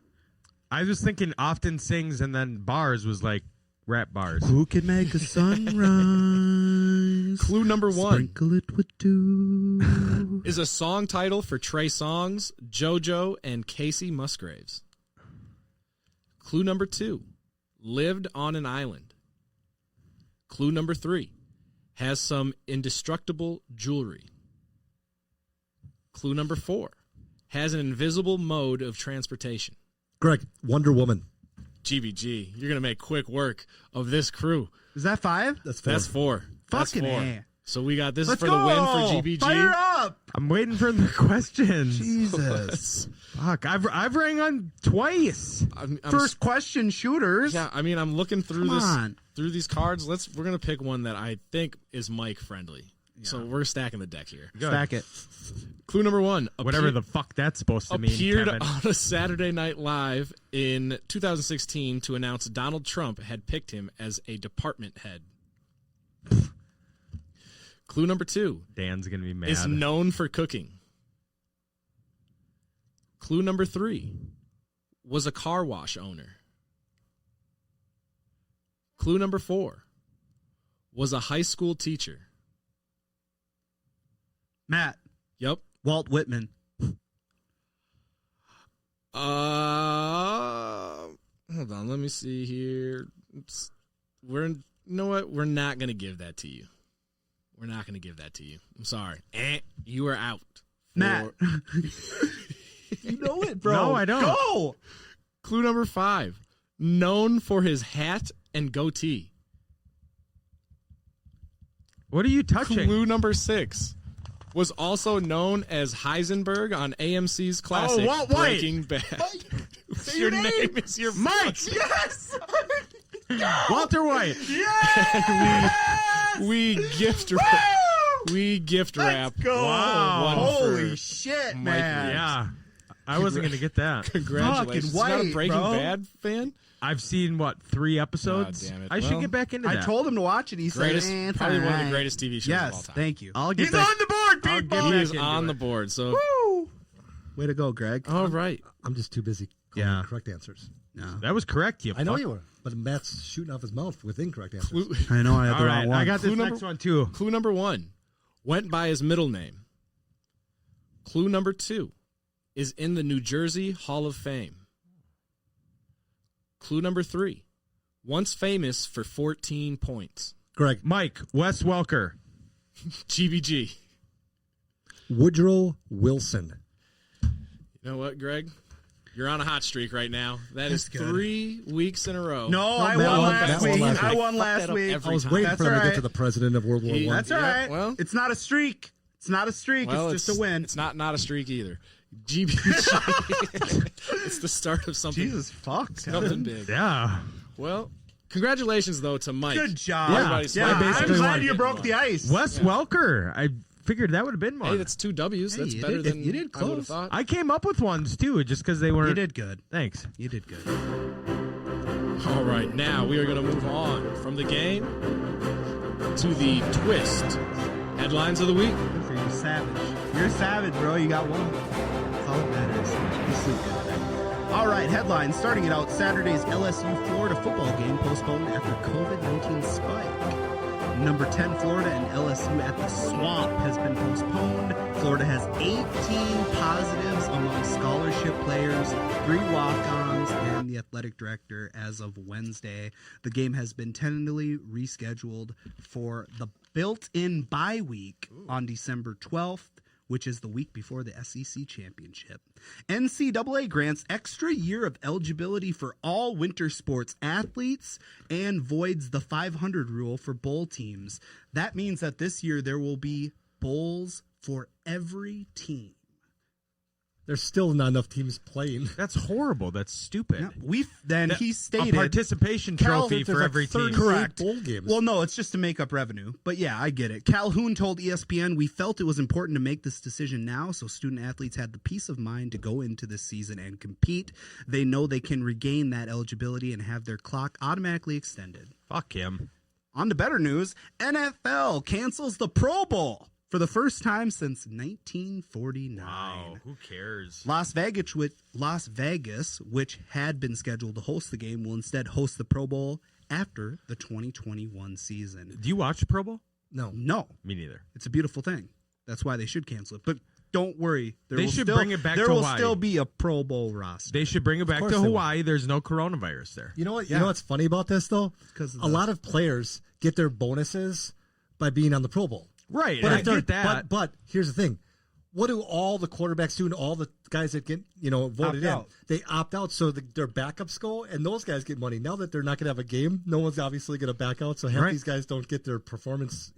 I was thinking often sings and then bars was like rap bars. Who can make a sunrise? Clue number 1 Sprinkle it with dew. is a song title for Trey Songz, JoJo, and Casey Musgraves. Clue number 2. Lived on an island. Clue number 3. Has some indestructible jewelry. Clue number 4. Has an invisible mode of transportation. Greg, Wonder Woman. GBG, you're going to make quick work of this crew. Is that 5? That's 4. That's 4. That's Fucking 4. A. So we got this Let's is for the win go! for GBG. Fire up! I'm waiting for the questions. Jesus. Fuck, I've rang on twice. I'm First question shooters. Yeah, I mean, I'm looking through Come this on. through these cards. We're gonna pick one that I think is Mike friendly. So we're stacking the deck here. Good. Stack it. Clue number 1. Whatever the fuck that's supposed to mean. appeared Kevin. on a Saturday Night Live in 2016 to announce Donald Trump had picked him as a department head. Clue number 2. Dan's gonna be mad. Is known for cooking. Clue number 3. Was a car wash owner. Clue number 4. Was a high school teacher. Matt. Yep. Walt Whitman. Hold on, let me see here. Oops. You know what? We're not gonna give that to you. We're not gonna give that to you. I'm sorry. You are out. Matt. You know it, bro. No, I don't. Go! Clue number 5. Known for his hat and goatee. What are you touching? Clue number 6. Was also known as Heisenberg on AMC's classic Walt White. Breaking Bad. Say Your your name is your Mike. Yes! Walter White. we gift wrap. Go! Wow. One Holy for shit, Mike man. Yeah. I wasn't gonna get that. Congratulations. Fucking Not a White, Breaking bro. Bad fan? I've seen 3 episodes. damn it. I should Well, get back into that. I told him to watch it. He Greatest, said, probably one of the fine. greatest TV shows of all Yes, time. thank you. I'll get He's back- on the board, I'll people. get He back is into on it. the board. So, Woo! Way to go, Greg. all right. I'm just too busy calling Yeah. the correct answers. No. That was correct. You. I know fuck. you were, but Matt's shooting off his mouth with incorrect answers. Clue, I know I had All the right, wrong one. I got this Clue next number- one too. clue number 1. Went by his middle name. Clue number 2. Is in the New Jersey Hall of Fame. Clue number 3. Once famous for 14 points. Greg, Mike Wes Welker. GBG. Woodrow Wilson. You know what, Greg? You're on a hot streak right now. That is That's good. 3 weeks in a row. No, I Matt won won- last Matt won week. last I week. won Fuck last that up week. every I was time. waiting That's for him to all get right. to the president of World War He- One. That's all Yeah, right. well- It's not a streak. It's not a streak. Well, it's just a win. It's not a streak either. GBG. It's the start of something. Jesus fuck. Something big. Yeah. Well, congratulations though to Mike. Good job. Everybody's Yeah, smiling. I'm basically glad won. you broke the ice. Wes Welker. I figured that would have been one. Hey, that's 2 W's. Hey, That's you better did- than you did I would have close. thought. I came up with ones too, just because they weren't. You did good. Thanks. You did good. All right, now we are going to move on from the game to the twist. Headlines of the week. Good for you, savage. You're a savage, bro. You got one. That's all that matters. You sleep good. All right, headlines. Starting it out, Saturday's LSU-Florida football game postponed after COVID-19 spike. Number 10, Florida and LSU at the Swamp has been postponed. Florida has 18 positives among scholarship players, 3 walk-ons, and the athletic director as of Wednesday. The game has been tentatively rescheduled for the built-in bye week on December 12th, which is the week before the SEC championship. NCAA grants extra year of eligibility for all winter sports athletes and voids the 500 rule for bowl teams. That means that this year there will be bowls for every team. There's still not enough teams playing. That's horrible. That's stupid. He A stated participation Cal- trophy for every team. Correct. Bowl games. Well, no, it's just to make up revenue. But yeah, I get it. Calhoun told ESPN, "We felt it was important to make this decision now so student athletes had the peace of mind to go into this season and compete. They know they can regain that eligibility and have their clock automatically extended." Fuck him. On to better news, NFL cancels the Pro Bowl for the first time since 1949. Wow. Who cares? Las Vegas, which had been scheduled to host the game, will instead host the Pro Bowl after the 2021 season. Do you watch the Pro Bowl? no. No, Me neither. it's a beautiful thing. That's why they should cancel it. But don't worry, They should bring it back There to will Hawaii. still be a Pro Bowl roster. They should bring it back course to they will. Hawaii. There's no coronavirus there. You know what? Yeah. You know what's funny about this though? 'Cause of A the- lot of players get their bonuses by being on the Pro Bowl. Right. But I if they're- get that. But here's the thing: what do all the quarterbacks do and all the guys that get, voted Opt in? out. They opt out so their backups go, and those guys get money. Now that they're not going to have a game, no one's obviously going to back out, so half these guys don't get their performance,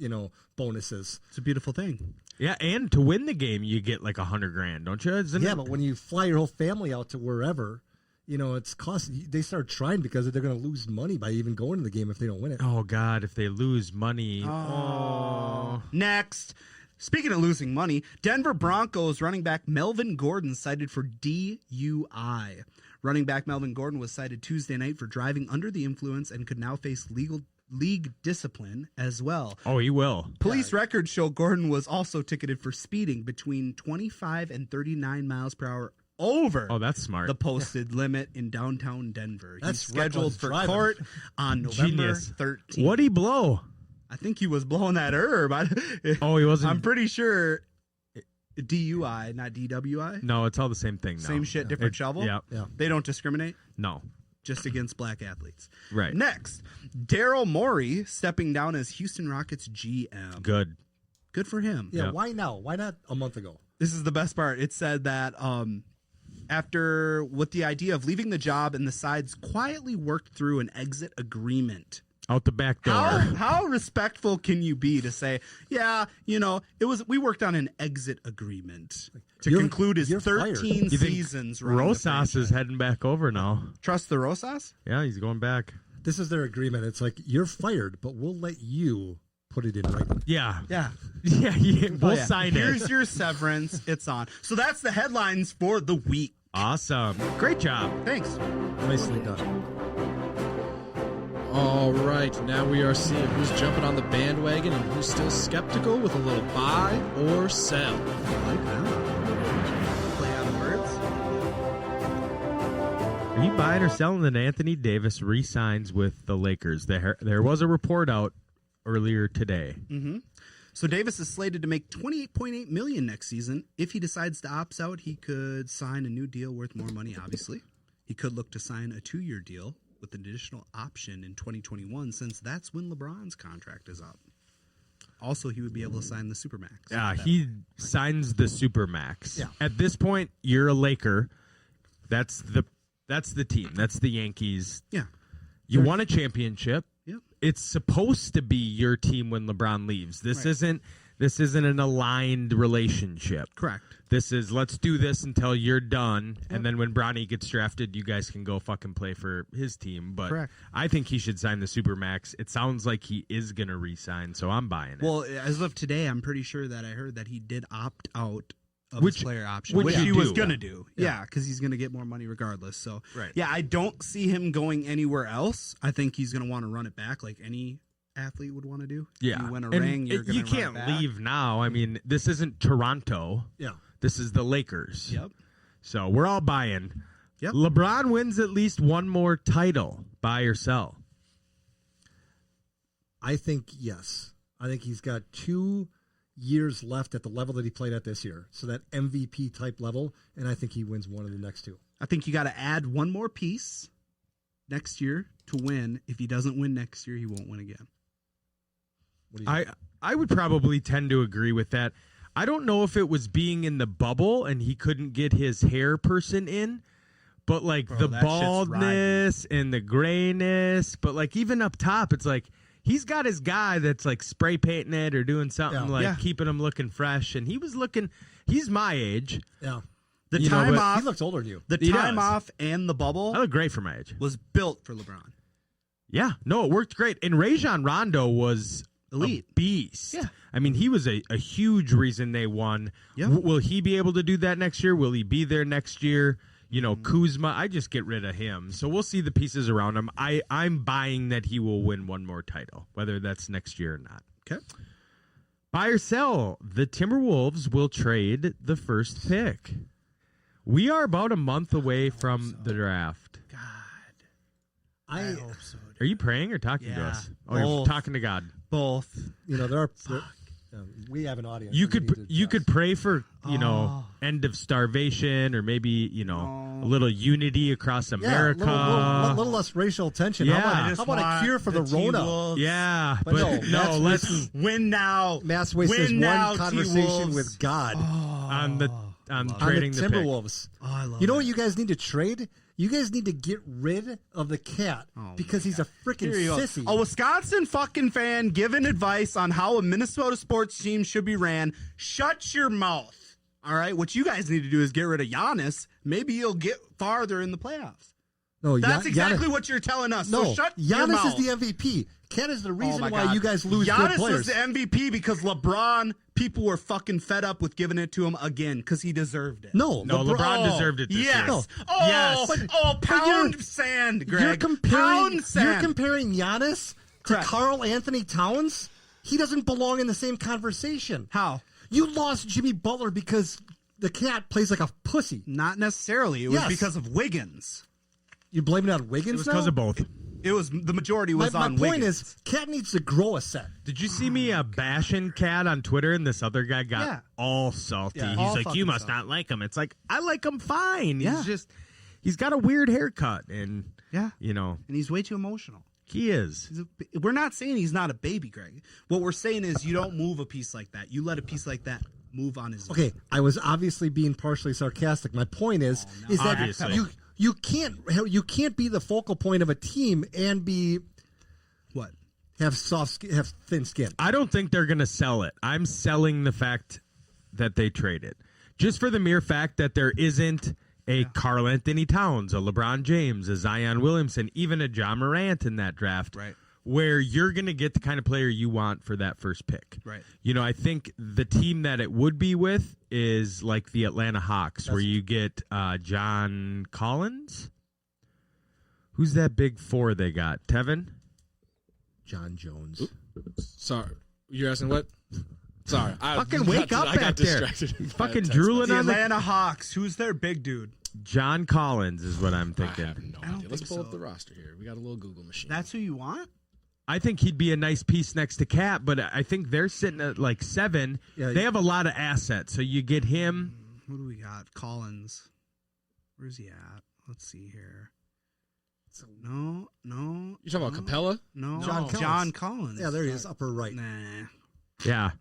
bonuses. It's a beautiful thing. Yeah, and to win the game, you get like $100,000, don't you? But when you fly your whole family out to wherever, it's cost. They start trying because they're going to lose money by even going to the game if they don't win it. Oh, God, if they lose money. Oh. Next. Speaking of losing money, Denver Broncos running back Melvin Gordon cited for DUI. Running back Melvin Gordon was cited Tuesday night for driving under the influence and could now face league discipline as well. Oh, he will. Police records show Gordon was also ticketed for speeding between 25 and 39 miles per hour over that's smart. the posted limit in downtown Denver. That's He's scheduled for driving. court on November Genius. 13th. What'd he blow? I think he was blowing that herb. Oh, he wasn't. I'm pretty sure DUI, not DWI. No, it's all the same thing now. Same shit, different shovel. Yeah. They don't discriminate. No. Just against black athletes. Right. Next, Daryl Morey stepping down as Houston Rockets GM. Good. Good for him. Yeah, Yep. why now? Why not a month ago? This is the best part. It said that after with the idea of leaving the job and the sides quietly worked through an exit agreement. Out the back door. How respectful can you be to say, yeah, we worked on an exit agreement to conclude his you're 13 fired. You think seasons. running the Rosas is franchise. heading back over now. Trust the Rosas? Yeah, he's going back. This is their agreement. It's like, you're fired, but we'll let you put it in writing. Yeah. Yeah. Yeah, we'll Yeah. sign Here's it. your severance. It's on. So that's the headlines for the week. Awesome. Great job. Thanks. Nicely done. All right, now we are seeing who's jumping on the bandwagon and who's still skeptical with a little buy or sell. Play on words. Are you buying or selling that Anthony Davis re-signs with the Lakers? There was a report out earlier today. So Davis is slated to make $28.8 million next season. If he decides to opt out, he could sign a new deal worth more money, obviously. He could look to sign a 2-year deal with an additional option in 2021, since that's when LeBron's contract is up. Also, he would be able to sign the Supermax. Yeah, he signs the Supermax. Yeah. At this point, you're a Laker. That's the team. That's the Yankees. Yeah. You won a championship. Yep. It's supposed to be your team when LeBron leaves. This isn't an aligned relationship. Correct. This is, let's do this until you're done, and then when Bronny gets drafted, you guys can go fucking play for his team. But Correct. I think he should sign the Supermax. It sounds like he is going to re-sign, so I'm buying it. Well, as of today, I'm pretty sure that I heard that he did opt out of Which- his player option, which which you he was do. going to do. Yeah, because he's going to get more money regardless. So, Right. yeah, I don't see him going anywhere else. I think he's going to want to run it back like any athlete would want to do. yeah. If you win a And ring, you're going you to can't run it back. leave now. I mean, this isn't Toronto. Yeah. This is the Lakers. Yep. So we're all buying. Yep. LeBron wins at least one more title. Buy or sell? I think yes. I think he's got 2 years left at the level that he played at this year. So that MVP type level, and I think he wins one of the next 2. I think you got to add one more piece next year to win. If he doesn't win next year, he won't win again. What do you think? I would probably tend to agree with that. I don't know if it was being in the bubble and he couldn't get his hair person in, but like Bro, the that shit's baldness and the grayness, but like even up top, it's like he's got his guy that's like spray painting it or doing something Yeah. keeping him looking fresh. And he's my age. Yeah. The You know, time but off, He looks older than you. the He time does. off, and the bubble I look great for my age. was built for LeBron. Yeah, no, it worked great. And Rajon Rondo was Elite. a beast. Yeah. I mean, he was a huge reason they won. Yeah. Will he be able to do that next year? Will he be there next year? You know, Kuzma, I just get rid of him. So we'll see the pieces around him. I'm buying that he will win one more title, whether that's next year or not. Okay. Buy or sell, the Timberwolves will trade the first pick. We are about a month away from the draft. I hope so. Are you praying or talking to Yeah, us? Oh, you're both. talking to God. Both. we have an audience. You that we could need to you address. could pray for end of starvation or maybe a little unity across America. A little less racial tension. Yeah. How about a cure for the Rona? T-Wolves. Yeah, But no, let's Win now. Mass waste is one conversation T-Wolves. with God. on On trading the the pick. Timberwolves. Oh, I love You know it. what you guys need to trade? You guys need to get rid of the cat because he's a freaking Here you go. sissy. A Wisconsin fucking fan giving advice on how a Minnesota sports team should be ran. Shut your mouth. All right? What you guys need to do is get rid of Giannis. Maybe you'll get farther in the playoffs. No, That's exactly Giannis, what you're telling us. no, So shut your Giannis mouth. is the MVP. Cat is the Oh reason my why God. you guys lose good Giannis players. was the MVP because LeBron, people were fucking fed up with giving it to him again because he deserved it. no, LeBron deserved it this Yes. year. No. Oh, Yes. pound sand, Greg. You're comparing Pound sand. Giannis to Correct. Karl Anthony Towns. He doesn't belong in the same conversation. How? You lost Jimmy Butler because the cat plays like a pussy. Not necessarily. It was Yes. because of Wiggins. You blame it on Wiggins It was now? because of both. It was the majority was my on point Wiggins. is, Cat needs to grow a set. Did you see me bashing Cat on Twitter, and this other guy got Yeah. all salty? Yeah, He's all like, fucking "You must salty. not like him." It's like, I like him fine. Yeah. He's got a weird haircut, and Yeah. you know, And he's way too emotional. he is. We're not saying he's not a baby, Greg. What we're saying is you don't move a piece like that. You let a piece like that move on his own. Okay, I was obviously being partially sarcastic. My point is that Obviously. you can't be the focal point of a team and What? have thin skin. I don't think they're going to sell it. I'm selling the fact that they trade it. Just for the mere fact that there isn't a Karl Anthony Towns, a LeBron James, a Zion Williamson, even a John Morant in that draft. Right. Where you're going to get the kind of player you want for that first pick. Right. You know, I think the team that it would be with is like the Atlanta Hawks, where you get John Collins. Who's that big four they got? Tevin? John Jones. Sorry. You're asking what? Sorry. Fucking wake up I got back there. distracted. by a Fucking text drooling The on the... Atlanta Hawks. Who's their big dude? John Collins is what I'm message. I have thinking. no I don't idea. Let's think pull up so. the roster here. We got a little Google machine. That's who you want? I think he'd be a nice piece next to Cat, but I think they're sitting at like 7. Yeah, they have a lot of assets, so you get him. Who do we got? Collins. Where's he at? Let's see here. No. You talking about Capella? No. John Collins. Collins. Yeah, there he is, upper right. Nah. Yeah.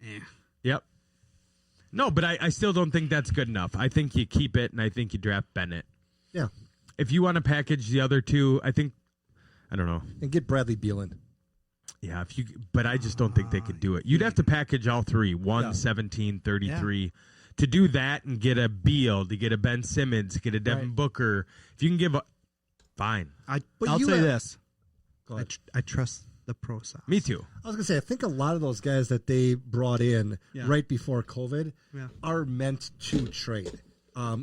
Eh. Yep. No, but I still don't think that's good enough. I think you keep it, and I think you draft Bennett. Yeah, If you want to package the other two, I don't know. and get Bradley Beal in. Yeah, but I just don't think they could do it. You'd have to package all three, 1, Yeah. 17, 33. To do that and get a Beal, to get a Ben Simmons, get a Devin Right. Booker. If you can give fine. But I'll you say have- this. Go ahead. I trust the process. Me too. I was going to say, I think a lot of those guys that they brought in Yeah. right before COVID Yeah. are meant to trade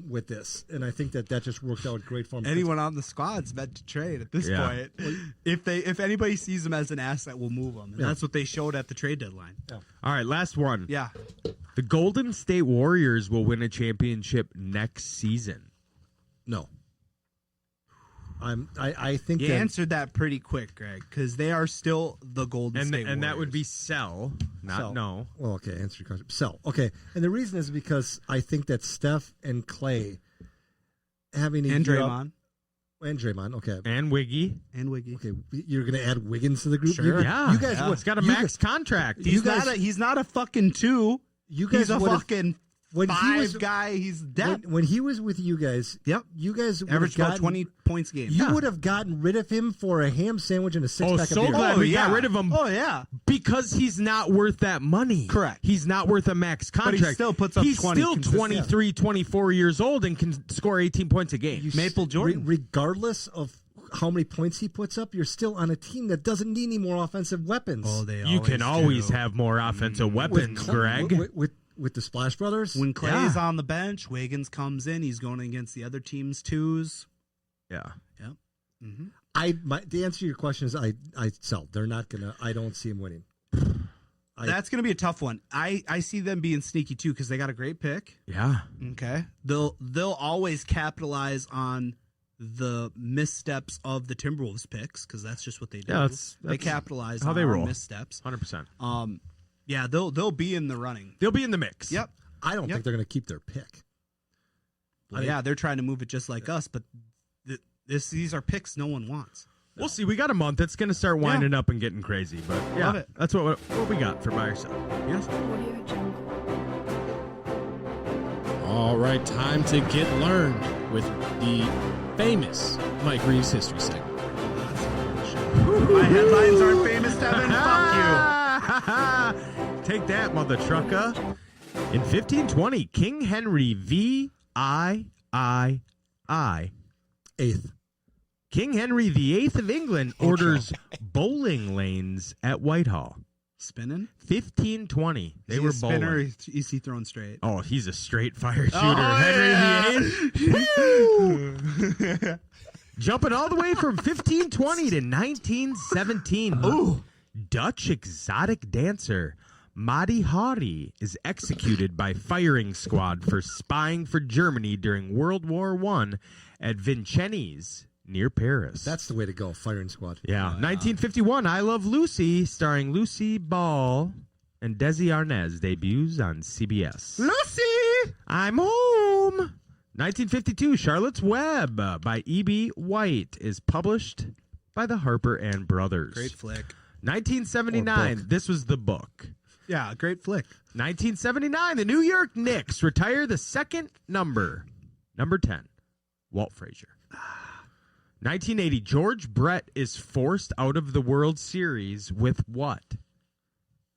with this. And I think that just worked out great for them. Anyone on the squad's meant to trade at this Yeah. point. If anybody sees them as an asset, we'll move them. And Yeah. that's what they showed at the trade deadline. All right, last one. Yeah. The Golden State Warriors will win a championship next season. No. I think You that answered that pretty quick, Greg, because they are still the Golden State And that would be Warriors. sell, not Sell. no. Well, okay, answer your question. Sell. Okay. And the reason is because I think that Steph and Clay having a And year up- Draymond. and Draymond, okay. And Wiggy. And Wiggy. Okay, you're going to add Wiggins to the group? Sure. Yeah. You guys yeah. would. It's got a you max guys- contract. You He's not a fucking 2. You guys He's a would've- fucking when he 5 was- guy. He's dead. When he was with you guys, Yep. you guys would Averaged have about gotten, 20 points a game. You would have gotten rid of him for a ham sandwich and a six-pack so of beer. glad we got rid of him. Oh, yeah. Because he's not worth that money. Correct. He's not worth a max But he contract. still puts up He's 20 still consistently. 23, 24 years old and can score 18 points a game. Maple Jordan. Regardless of how many points he puts up, you're still on a team that doesn't need any more offensive weapons. You can always have more offensive weapons, Greg. With the Splash Brothers? When Clay's on the bench, Wiggins comes in. He's going against the other team's 2s. Yeah. Yep. The answer to your question is I sell. They're not going to. I don't see him winning. That's going to be a tough one. I see them being sneaky too because they got a great pick. Yeah. Okay. They'll always capitalize on the missteps of the Timberwolves picks because that's just what they do. Yeah, that's they capitalize how on they our roll. missteps. 100%. Yeah, they'll be in the running. They'll be in the mix. Yep. I don't think they're going to keep their pick. Well, yeah, they're trying to move it just like us, but these are picks no one wants. We'll see. We got a month. It's going to start winding up and getting crazy. But yeah, Love it. that's what we got for Buy or Sell. Yes. Audio Jungle. All right, time to get learned with the famous Mike Reeves history segment. My headlines aren't famous, Tevin. Fuck Take that, mother trucker. In 1520, King Henry VIII. Eighth. King Henry VIII of England orders bowling lanes at Whitehall. you. Spinning? 1520. They Is he were a spinner or bowling. is he throwing straight? Oh, he's a straight fire shooter. Oh, Henry VIII. Jumping all the way from 1520 to 1917. Ooh. Dutch exotic dancer Madi Hari is executed by firing squad for spying for Germany during World War I at Vincennes near Paris. That's the way to go. Firing squad. Yeah. 1951, I Love Lucy, starring Lucy Ball and Desi Arnaz, debuts on CBS. Lucy! I'm home. 1952, Charlotte's Web by E.B. White is published by the Harper and Brothers. Great flick. 1979, this was the book. Yeah, great flick. 1979, the New York Knicks retire the second number 10, Walt Frazier. 1980, George Brett is forced out of the World Series with what?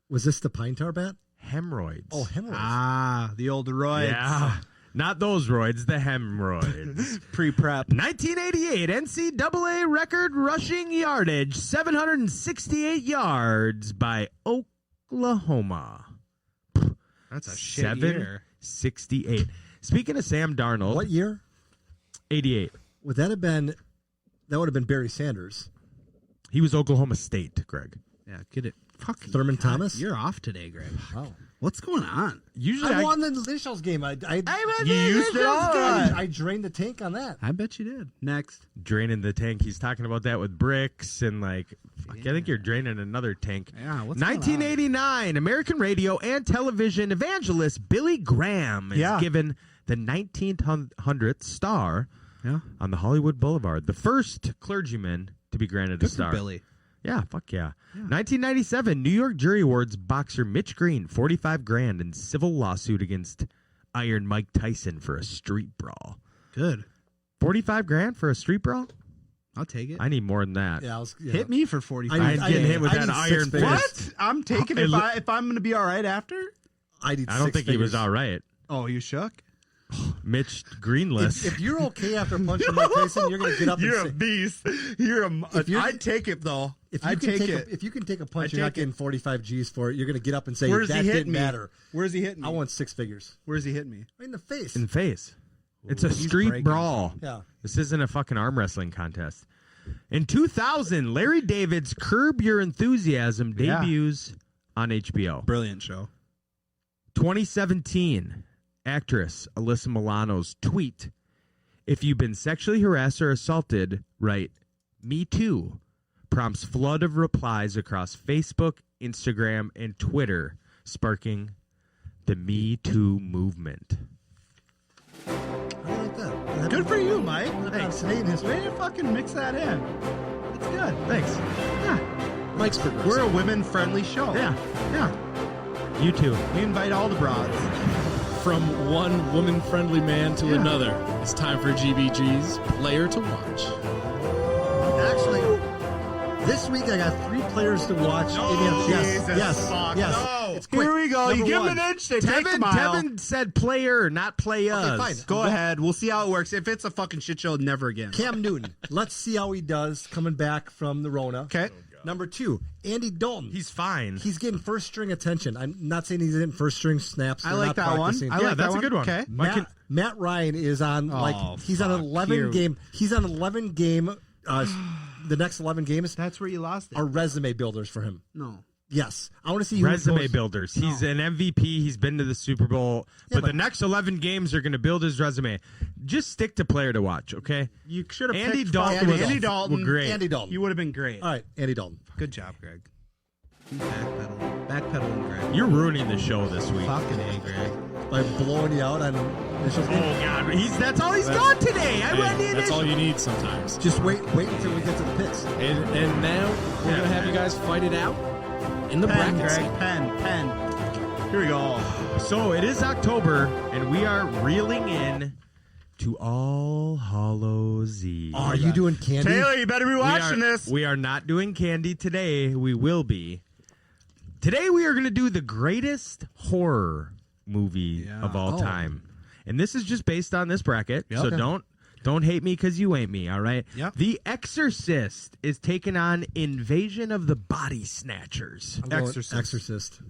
Was this the pine tar bat? Hemorrhoids. Oh, hemorrhoids. Ah, the old roids. Yeah. Not those roids, the hemorrhoids. Pre-prep. 1988, NCAA record rushing yardage, 768 yards by Oklahoma. That's a shit year. 768. Speaking of Sam Darnold. What year? 88. Would that have been? That would have been Barry Sanders. He was Oklahoma State, Greg. Yeah, get it. Fuck Thurman Thomas? You're off today, Greg. Wow. What's going on? Usually I won the initials game. I you used it all. I drained the tank on that. I bet you did. Next. Draining the tank. He's talking about that with bricks and I think you're draining another tank. Yeah, what's 1989, American radio and television evangelist Billy Graham is given the 1900th star on the Hollywood Boulevard. The first clergyman to be granted a Good star. for Billy. Yeah, fuck yeah. 1997, New York Jury awards boxer Mitch Green $45,000 in civil lawsuit against Iron Mike Tyson for a street brawl. Good. $45,000 for a street brawl? I'll take it. I need more than that. Yeah, Hit me for 45. I ain't getting hit with that iron fist. What? I'm taking it if I'm going to be all right after? I don't think he was all right. Oh, you shook? Mitch Greenless. If you're okay after punching Mike Tyson, you're going to get up and say, beast. I'd take it, though. If you can take a punch, you're not getting 45 G's for it. You're going to get up and say, Where's that he hitting didn't me? matter. Where's he hitting me? I want six figures. Where's he hitting me? Right in the face. In the face. It's a he's street breaking. brawl. Yeah. This isn't a fucking arm wrestling contest. In 2000, Larry David's Curb Your Enthusiasm debuts on HBO. Brilliant show. 2017, actress Alyssa Milano's tweet, "If you've been sexually harassed or assaulted, write, me too," prompts flood of replies across Facebook, Instagram, and Twitter, sparking the Me Too movement. I like that. Good for you, Mike. Thanks. Way to fucking mix that in. That's good. Thanks. Yeah. Mike's progressive. We're a women-friendly show. Yeah. Yeah. You too. We invite all the broads. From one woman-friendly man to another, it's time for GBG's Player to Watch. Actually, this week I got 3 players to watch. Yes. It's quick. Here we go. Number You give one. them an inch, they take the mile. Tevin said player, not players. Okay, fine. Go ahead. We'll see how it works. If it's a fucking shit show, never again. Cam Newton. Let's see how he does coming back from the Rona. Okay. Number 2, Andy Dalton. He's fine. He's getting first string attention. I'm not saying he's getting first string snaps. I They're like not that one. practicing. I like that that's one. a good one. Okay. Matt Ryan is on he's on an 11 game. He's on 11 game. The next 11 games That's where you lost it. are resume builders for him. No. Yes, I want to see who Resume goes- builders. He's an MVP. He's been to the Super Bowl. But the next 11 games are going to build his resume. Just stick to player to watch, okay? You should have Andy picked Dalton Andy was Dalton. great. Andy Dalton. You would have been great. All right, Andy Dalton. Good job, Greg. Backpedaling, Greg. You're ruining the show this week. Fucking A, Greg. by blowing you out on initials. Oh God, that's all he's got today. I read the That's initial. all you need sometimes. Just wait until we get to the picks. And now we're going to have you guys fight it out in the Pen, brackets. Greg. Pen. Here we go. So it is October, and we are reeling in to All Hallows Eve. Are you doing candy? Taylor, you better be watching this. We are not doing candy today. We will be. Today we are going to do the greatest horror movie of all time. And this is just based on this bracket. So don't hate me because you ain't me, all right? Yep. The Exorcist is taking on Invasion of the Body Snatchers. Exorcist.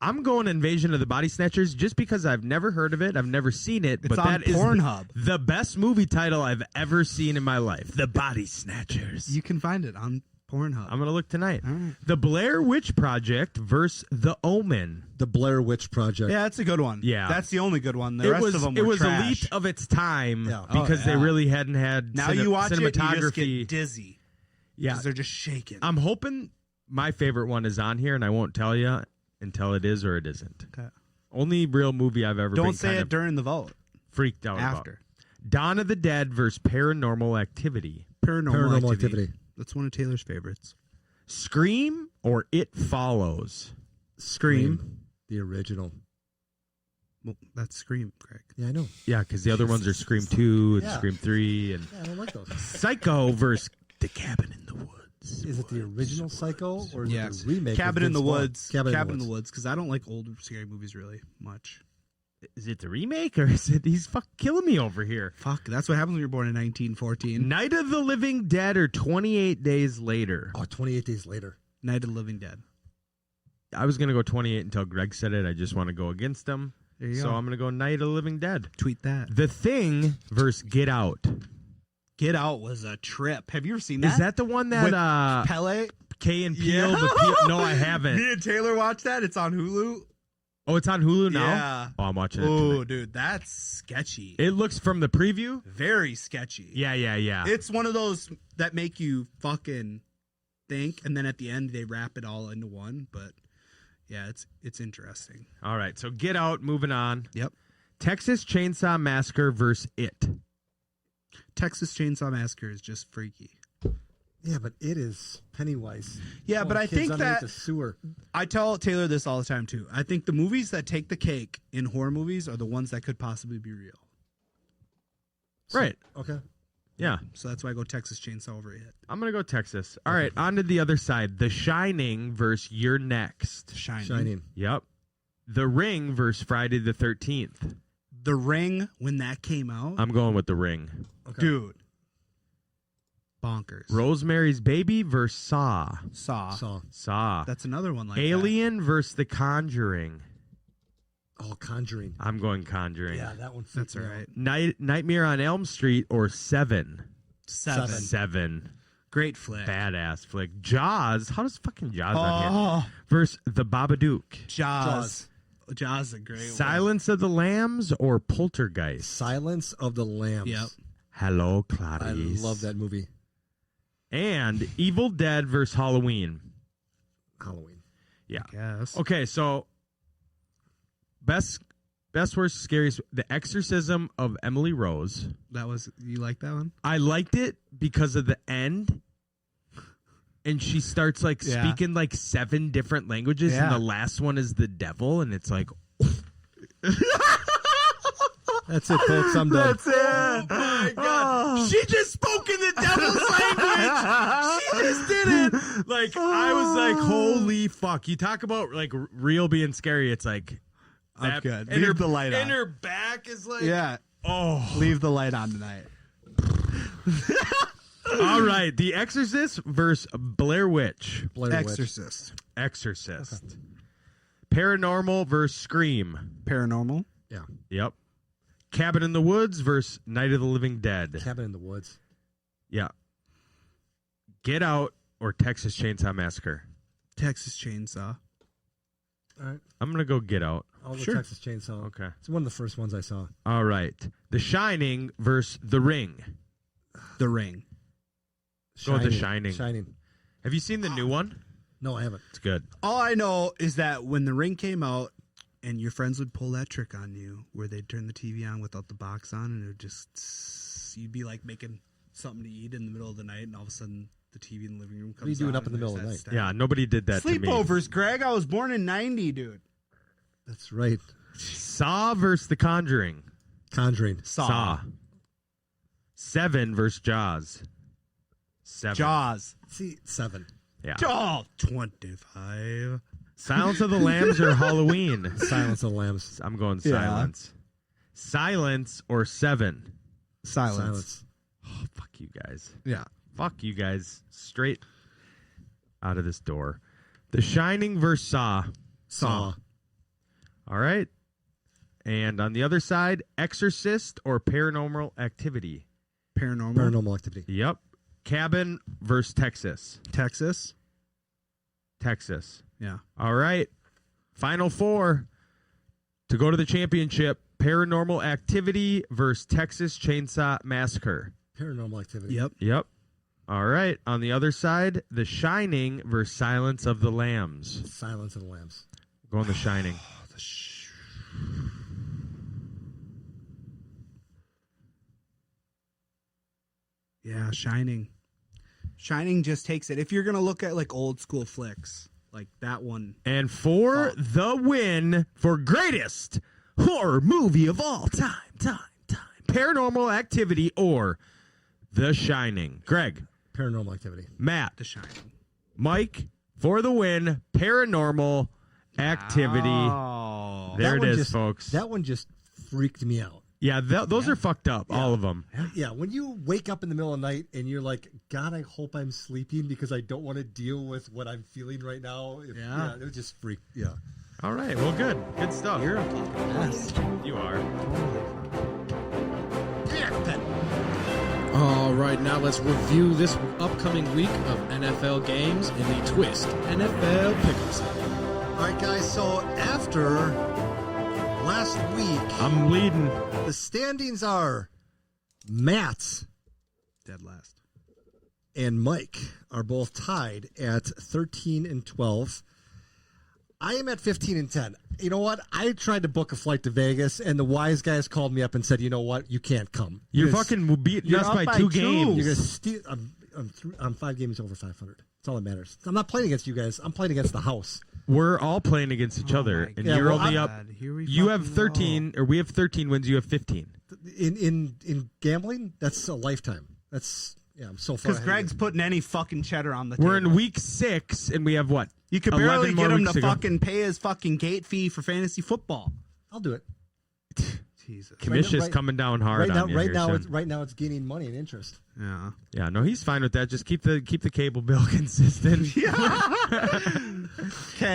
I'm going Invasion of the Body Snatchers just because I've never heard of it. I've never seen it. It's but on that is Pornhub. the best movie title I've ever seen in my life. The Body Snatchers. You can find it on Pornhub. I'm going to look tonight. right. The Blair Witch Project versus The Omen. The Blair Witch Project. Yeah, that's a good one. Yeah. That's the only good one. The rest of them were it was trash. elite of its time Yeah. because they yeah. really hadn't had Now you watch it, you just cinematography. get dizzy. Yeah, Because they're just shaking. I'm hoping my favorite one is on here, and I won't tell you until it is or it isn't. Okay. Only real movie I've ever Don't been say kind it of during the vote. freaked out After. about. Dawn of the Dead versus Paranormal Activity. Paranormal Activity. That's one of Taylor's favorites. Scream or It Follows. Scream. The original. Well, that's Scream, Greg. Yeah, I know. Yeah, because the other ones are Scream 2 and Yeah. Scream 3 and Yeah, I don't like those. Psycho versus The Cabin in the Woods. Is it the original Psycho or is Yes. it the remake? Cabin with in the Vince Vaughn? Woods. Cabin in the Woods. Because I don't like old scary movies really much. Is it the remake or is it he's killing me over here? Fuck, that's what happens when you're born in 1914. Night of the Living Dead or 28 Days Later. Oh, 28 Days Later. Night of the Living Dead. I was going to go 28 until Greg said it. I just want to go against him. There you So go. I'm going to go Night of the Living Dead. Tweet that. The Thing versus Get Out. Get Out was a trip. Have you ever seen that? Is that the one With that Pele? Kay and Peele? Yeah. No, I haven't. Me and Taylor watched that. It's on Hulu. Oh, it's on Hulu now? Yeah. Oh, I'm watching it Oh, tonight. dude, that's sketchy. It looks from the preview. Very sketchy. Yeah. It's one of those that make you fucking think, and then at the end they wrap it all into one. But yeah, it's interesting. All right, so Get Out, moving on. Yep. Texas Chainsaw Massacre versus It. Texas Chainsaw Massacre is just freaky. Yeah, but it is Pennywise. Yeah, but I kids think underneath that the sewer. I tell Taylor this all the time too. I think the movies that take the cake in horror movies are the ones that could possibly be real. Right. Okay. Yeah. So that's why I go Texas Chainsaw over It. I'm going to go Texas. All right, on to the other side. The Shining versus You're Next. Shining. Yep. The Ring versus Friday the 13th. The Ring, when that came out, I'm going with The Ring. Okay. dude, bonkers. Rosemary's Baby versus Saw. Saw. That's another one like Alien versus The Conjuring. Oh, Conjuring. I'm going Conjuring. Yeah, that one. That's freaked all me out. right. Nightmare on Elm Street or Seven. Seven. Seven. Great flick. Badass flick. Jaws. How does fucking Jaws on here? Oh, Versus The Babadook. Jaws. Jaws is a great one. Silence of the Lambs or Poltergeist. Silence of the Lambs. Yep. Hello, I Clarice. love that movie. And Evil Dead versus Halloween. Halloween. Yeah. Yes. Okay, so best, worst, scariest. The Exorcism of Emily Rose. That was, you like that one? I liked it because of the end. And she starts like Yeah. speaking like 7 different languages, and Yeah. the last one is the devil, and it's like, That's it, folks. I'm done. it. Oh my God. she just spoke in the devil's language. She just did it. Like I was like, holy fuck! You talk about like real being scary. It's like I'm good. And Leave her, the light on. and her back is like, Yeah. oh. Leave the light on tonight. All right, The Exorcist versus Blair Witch. Blair Witch. Exorcist. Exorcist. Paranormal versus Scream. Paranormal. Yeah. Yep. Cabin in the Woods versus Night of the Living Dead. Cabin in the Woods. Yeah. Get Out or Texas Chainsaw Massacre. Texas Chainsaw. All right. I'm going to go Get Out. I'll go Sure. Texas Chainsaw. Okay. It's one of the first ones I saw. All right. The Shining versus The Ring. The Ring. Go with The Shining. Shining. Have you seen the new one? No, I haven't. It's good. All I know is that when The Ring came out, And your friends would pull that trick on you where they'd turn the TV on without the box on, and it would just, you'd be like making something to eat in the middle of the night, and all of a sudden the TV in the living room comes on. What are you doing up in and the middle there's of the that night? Yeah, nobody did that to me. Sleepovers, Greg. I was born in 90, dude. That's right. Saw versus The Conjuring. Conjuring. Saw. 7 versus Jaws. 7. Jaws. See, 7. Yeah. Jaws. 25. Silence of the Lambs or Halloween? Silence of the Lambs. I'm going Yeah. silence. Silence or 7? Silence. Oh, fuck you guys. Yeah. Fuck you guys. Straight out of this door. The Shining versus Saw. Saw. All right. And on the other side, Exorcist or Paranormal Activity? Paranormal Activity. Yep. Cabin versus Texas. Texas. Yeah. All right. Final 4 to go to the championship. Paranormal Activity versus Texas Chainsaw Massacre. Paranormal Activity. Yep. All right. On the other side, The Shining versus Silence of the Lambs. Silence of the Lambs. Going The Shining. Yeah, Shining. Shining just takes it. If you're going to look at like old school flicks, like that one. And for the win for greatest horror movie of all time. Paranormal Activity or The Shining. Greg. Paranormal Activity. Matt. The Shining. Mike, for the win, Paranormal Activity. Oh. There it That one is, just- folks. That one just freaked me out. Yeah, those are fucked up, all of them. Yeah, when you wake up in the middle of the night and you're like, God, I hope I'm sleeping because I don't want to deal with what I'm feeling right now. Yeah. It was just freak. Yeah. All right, well, good stuff. You're a fucking mess. You are. All right, now let's review this upcoming week of NFL games in the Twist NFL Pick'em segment. All right, guys. So after last week, I'm leading. the standings are Matt Dead last. and Mike are both tied at 13 and 12. I am at 15 and 10. You know what? I tried to book a flight to Vegas, and the wise guys called me up and said, "You know what? You can't come. You're fucking beating you're us up by by 2 2. games. You're gonna steal." I'm 5 games over 500. That's all that matters. I'm not playing against you guys. I'm playing against the house. We're all playing against each other, my and God. you're Yeah, well, only God, up. here we You have fucking 13, or we have 13 wins. You have 15. In gambling, that's a lifetime. That's I'm so far. Because ahead of Greg's you. putting any fucking cheddar on the We're table. in week 6, and we have what? You could 11 barely more get him weeks to to go. fucking pay his fucking gate fee for fantasy football. I'll do it. Jesus. Commission's right- coming down hard Right now, on you right here now, soon. it's gaining money and interest. Yeah. Yeah, no, he's fine with that. Just keep the cable bill consistent. Okay,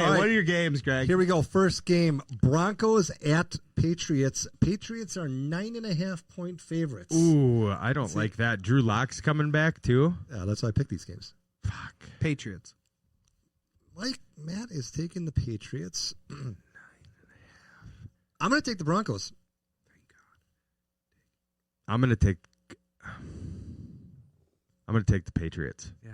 All right. what are your games, Greg? Here we go. First game: Broncos at Patriots. Patriots are 9.5 point favorites. Ooh, I don't like that. Drew Lock's coming back too. Yeah, that's why I picked these games. Fuck. Patriots. Matt is taking the Patriots. I'm going to take the Broncos. I'm gonna take the Patriots. Yeah.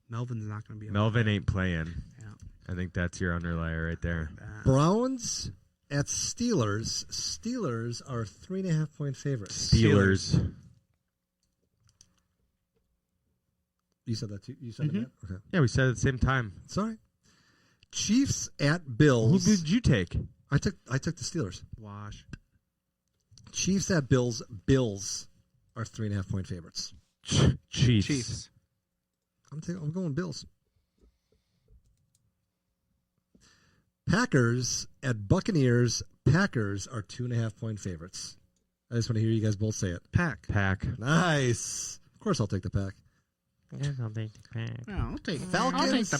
Melvin's not going to be able Melvin ain't playing. Yeah. I think that's your underlier right there. Browns at Steelers. Steelers are 3.5 point favorites. Steelers. You said that too. You said that, Matt? Okay. Yeah, we said it at the same time. Sorry. Chiefs at Who Bills. did you take? I took the Steelers. Wash. Chiefs at Bills. Bills are 3.5 point favorites. Chiefs. I'm going Bills. Packers at Buccaneers. Packers are 2.5 point favorites. I just want to hear you guys both say it. Pack. Nice. Of course, I'll take the Pack. Yes, I'll take the Pack. Yeah, I'll take Falcons.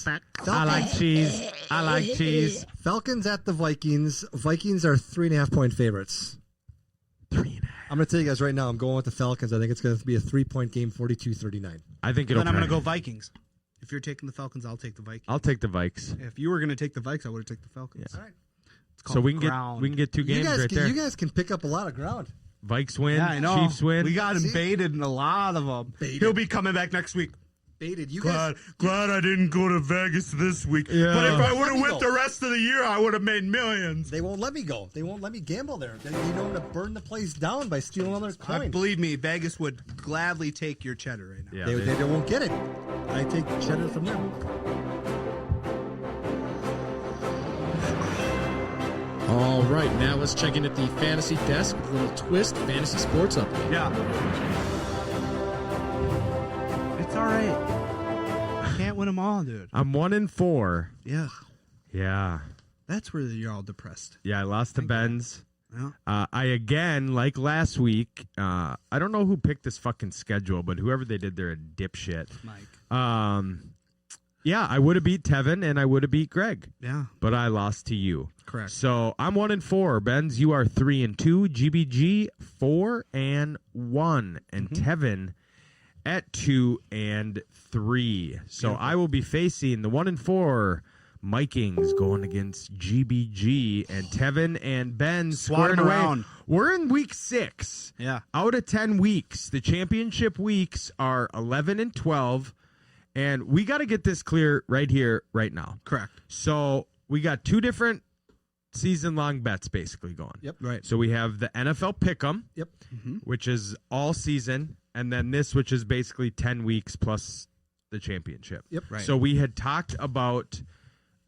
I like cheese. I like cheese. Falcons at the Vikings. Vikings are 3.5 point favorites. 3.5. I'm going to tell you guys right now, I'm going with the Falcons. I think it's going to be a 3-point game, 42-39. I think it'll. Then I'm going to go Vikings. If you're taking the Falcons, I'll take the Vikings. I'll take the Vikes. If you were going to take the Vikes, I would have taken the Falcons. Yeah. All right. It's called So we can ground. get 2 games right there. You guys can pick up a lot of ground. Vikes win. Yeah, I know. Chiefs win. We got him See? baited in a lot of them. He'll be coming back next week. baited. You Glad guys, I didn't go to Vegas this week. Yeah. But if I would Let have me went go. the rest of the year, I would have made millions. they won't let me go. They won't let me gamble there. They know I'm going to burn the place down by stealing all their coins. Believe me, Vegas would gladly take your cheddar right now. Yeah, They won't get it. I take cheddar from them. All right, now let's check in at the fantasy desk with a little twist fantasy sports update. Yeah. It's all right. Can't win them all, dude. I'm 1-4. Yeah. Yeah. That's where you're all depressed. Yeah, I lost to Ben's. Yeah. I again, like last week, I don't know who picked this fucking schedule, but whoever they did, they're a dipshit. Mike. Yeah, I would have beat Tevin and I would have beat Greg, Yeah. but I lost to you. Correct. So I'm 1-4. Benz, you are 3-2. GBG 4-1, and Tevin at 2-3. So I will be facing the 1-4 Vikings going against GBG, and Tevin and Ben Swat 'em squared away. around. We're in week 6. Yeah. Out of 10 weeks, the championship weeks are 11 and 12, and we got to get this clear right here, right now. Correct. So we got 2 different season-long bets basically going. Yep. Right. So we have the NFL Pick'em, Yep. which is all season, and then this, which is basically 10 weeks plus the championship. Yep. Right. So we had talked about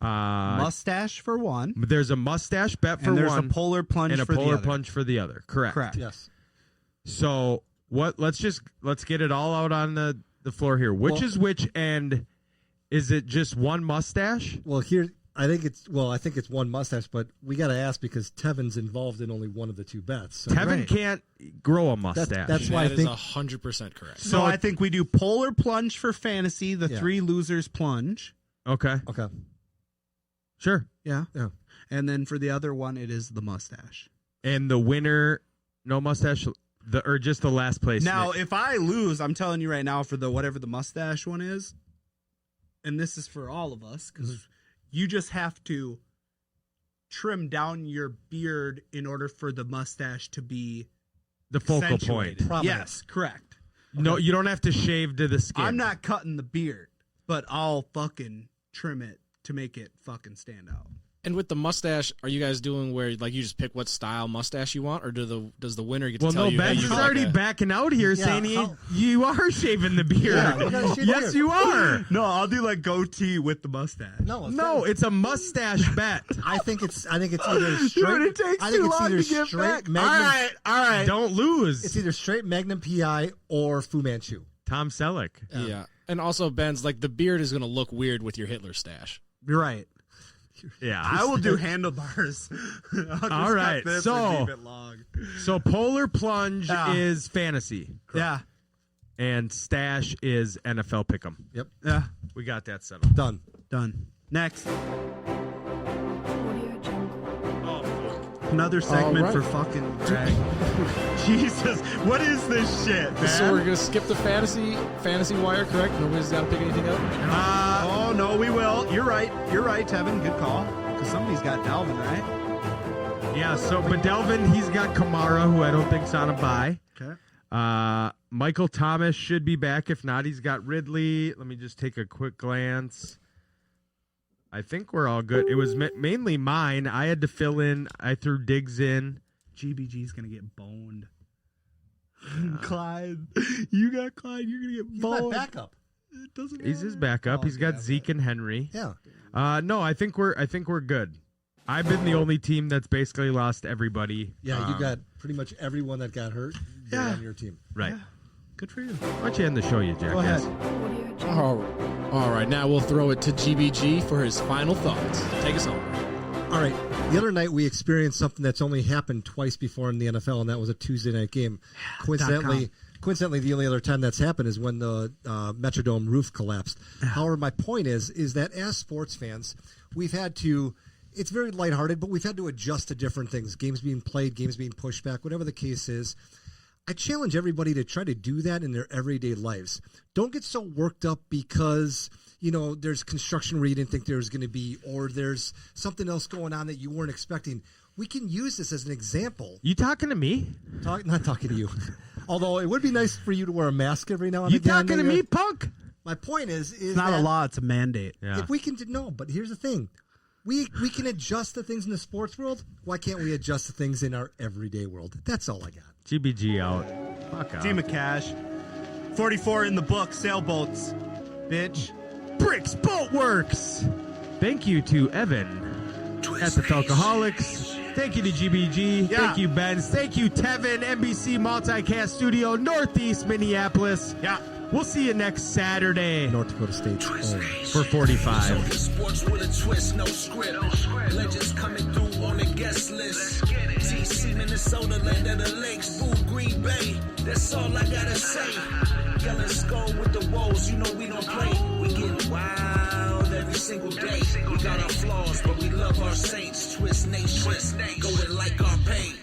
Mustache for one. there's a mustache bet for And there's one a polar plunge and a for polar the other. plunge for the other. Correct. Correct. Yes. So let's get it all out on the floor here. Which Well- is which, and is it just one mustache? Well, I think it's one mustache, but we got to ask because Tevin's involved in only one of the 2 bets. So Tevin can't grow a mustache. that's why I That is think 100% correct. So I think we do polar plunge for fantasy, the Yeah. 3 losers plunge. okay. okay. Sure. Yeah. Yeah. And then for the other one, it is the mustache. And the winner, no mustache, or just the last place. Now, if I lose, I'm telling you right now, for the whatever the mustache one is, and this is for all of us, because you just have to trim down your beard in order for the mustache to be the focal point. accentuated. Prominent. Yes, correct. No, you don't have to shave to the skin. I'm not cutting the beard, but I'll fucking trim it to make it fucking stand out. And with the mustache, are you guys doing where like you just pick what style mustache you want, or does the winner get to Well, tell no, you? Ben hey, is you already like backing out here, Yeah, saying how- you are shaving the beard. Yeah, you gotta shave the Yes, beard. you are. No, I'll do like goatee with the mustache. No, it's a mustache bet. I think it's either straight. Dude, it takes I think too it's long either to get straight back. Magnum. All right. Don't lose. It's either straight Magnum PI or Fu Manchu. Tom Selleck. Yeah. And also, Ben's like the beard is going to look weird with your Hitler stash. You're right. Yeah. I will do handlebars. I'll just All right, cut this so- and leave it long. So polar plunge Yeah. is fantasy, Yeah. and stash is NFL Pick'em. Yep. Yeah. We got that settled. Done. Done. Next. Audio Jungle. Oh, fuck. Another segment All right. for fucking Greg. Jesus. What is this shit, man? So we're going to skip the fantasy wire, correct? Nobody's got to pick anything up? Oh, no, we will. You're right. You're right, Tevin. Good call. Because somebody's got Dalvin, right? Yeah, so but Delvin, he's got Kamara, who I don't think's on a bye. Okay. Michael Thomas should be back. If not, he's got Ridley. Let me just take a quick glance. I think we're all good. It was mainly mine. I had to fill in. I threw Diggs in. GBG's going to get boned. Clyde. You got Clyde. You're going to get He's my boned. backup. It doesn't He's his backup. Oh, He's got yeah, Zeke and Henry. Yeah. No, I think we're good. I've been the only team that's basically lost everybody. Yeah, you got pretty much everyone that got hurt on your team. right. Good for you. Why don't you end the show, you jackass? Go ahead. Audio Jungle. All right, now we'll throw it to GBG for his final thoughts. Take us home. All right. The other night we experienced something that's only happened twice before in the NFL, and that was a Tuesday night game. Coincidentally, the only other time that's happened is when the Metrodome roof collapsed. However, my point is that as sports fans, we've had to. It's very lighthearted, but we've had to adjust to different things. Games being played, games being pushed back, whatever the case is. I challenge everybody to try to do that in their everyday lives. Don't get so worked up because, there's construction where you didn't think there was going to be, or there's something else going on that you weren't expecting. We can use this as an example. You talking to me? Not talking to you. Although it would be nice for you to wear a mask every now and You again. talking to me, punk? My point is It's not that a law; it's a mandate. Yeah. if we can, no, but here's the thing. We can adjust the things in the sports world. Why can't we adjust the things in our everyday world? That's all I got. GBG out. Fuck Team out. of Cash. 44 in the book. Sailboats. Bitch. Bricks Boat Works. Thank you to Evan at the Falcoholics. Thank you to GBG. Yeah. Thank you, Benz. Thank you, Tevin, NBC Multicast Studio, Northeast Minneapolis. Yeah. We'll see you next Saturday North Dakota State's own. for 45. Sports with a twist, no script. Legends coming through on the guest list. TC, Minnesota, land of the lakes. Boo, Green Bay. That's all I gotta say. Yelling skull with the woes, you know we don't play. We get wild every single day. We got our flaws, but we love our saints. Twist Nation, going like our pain.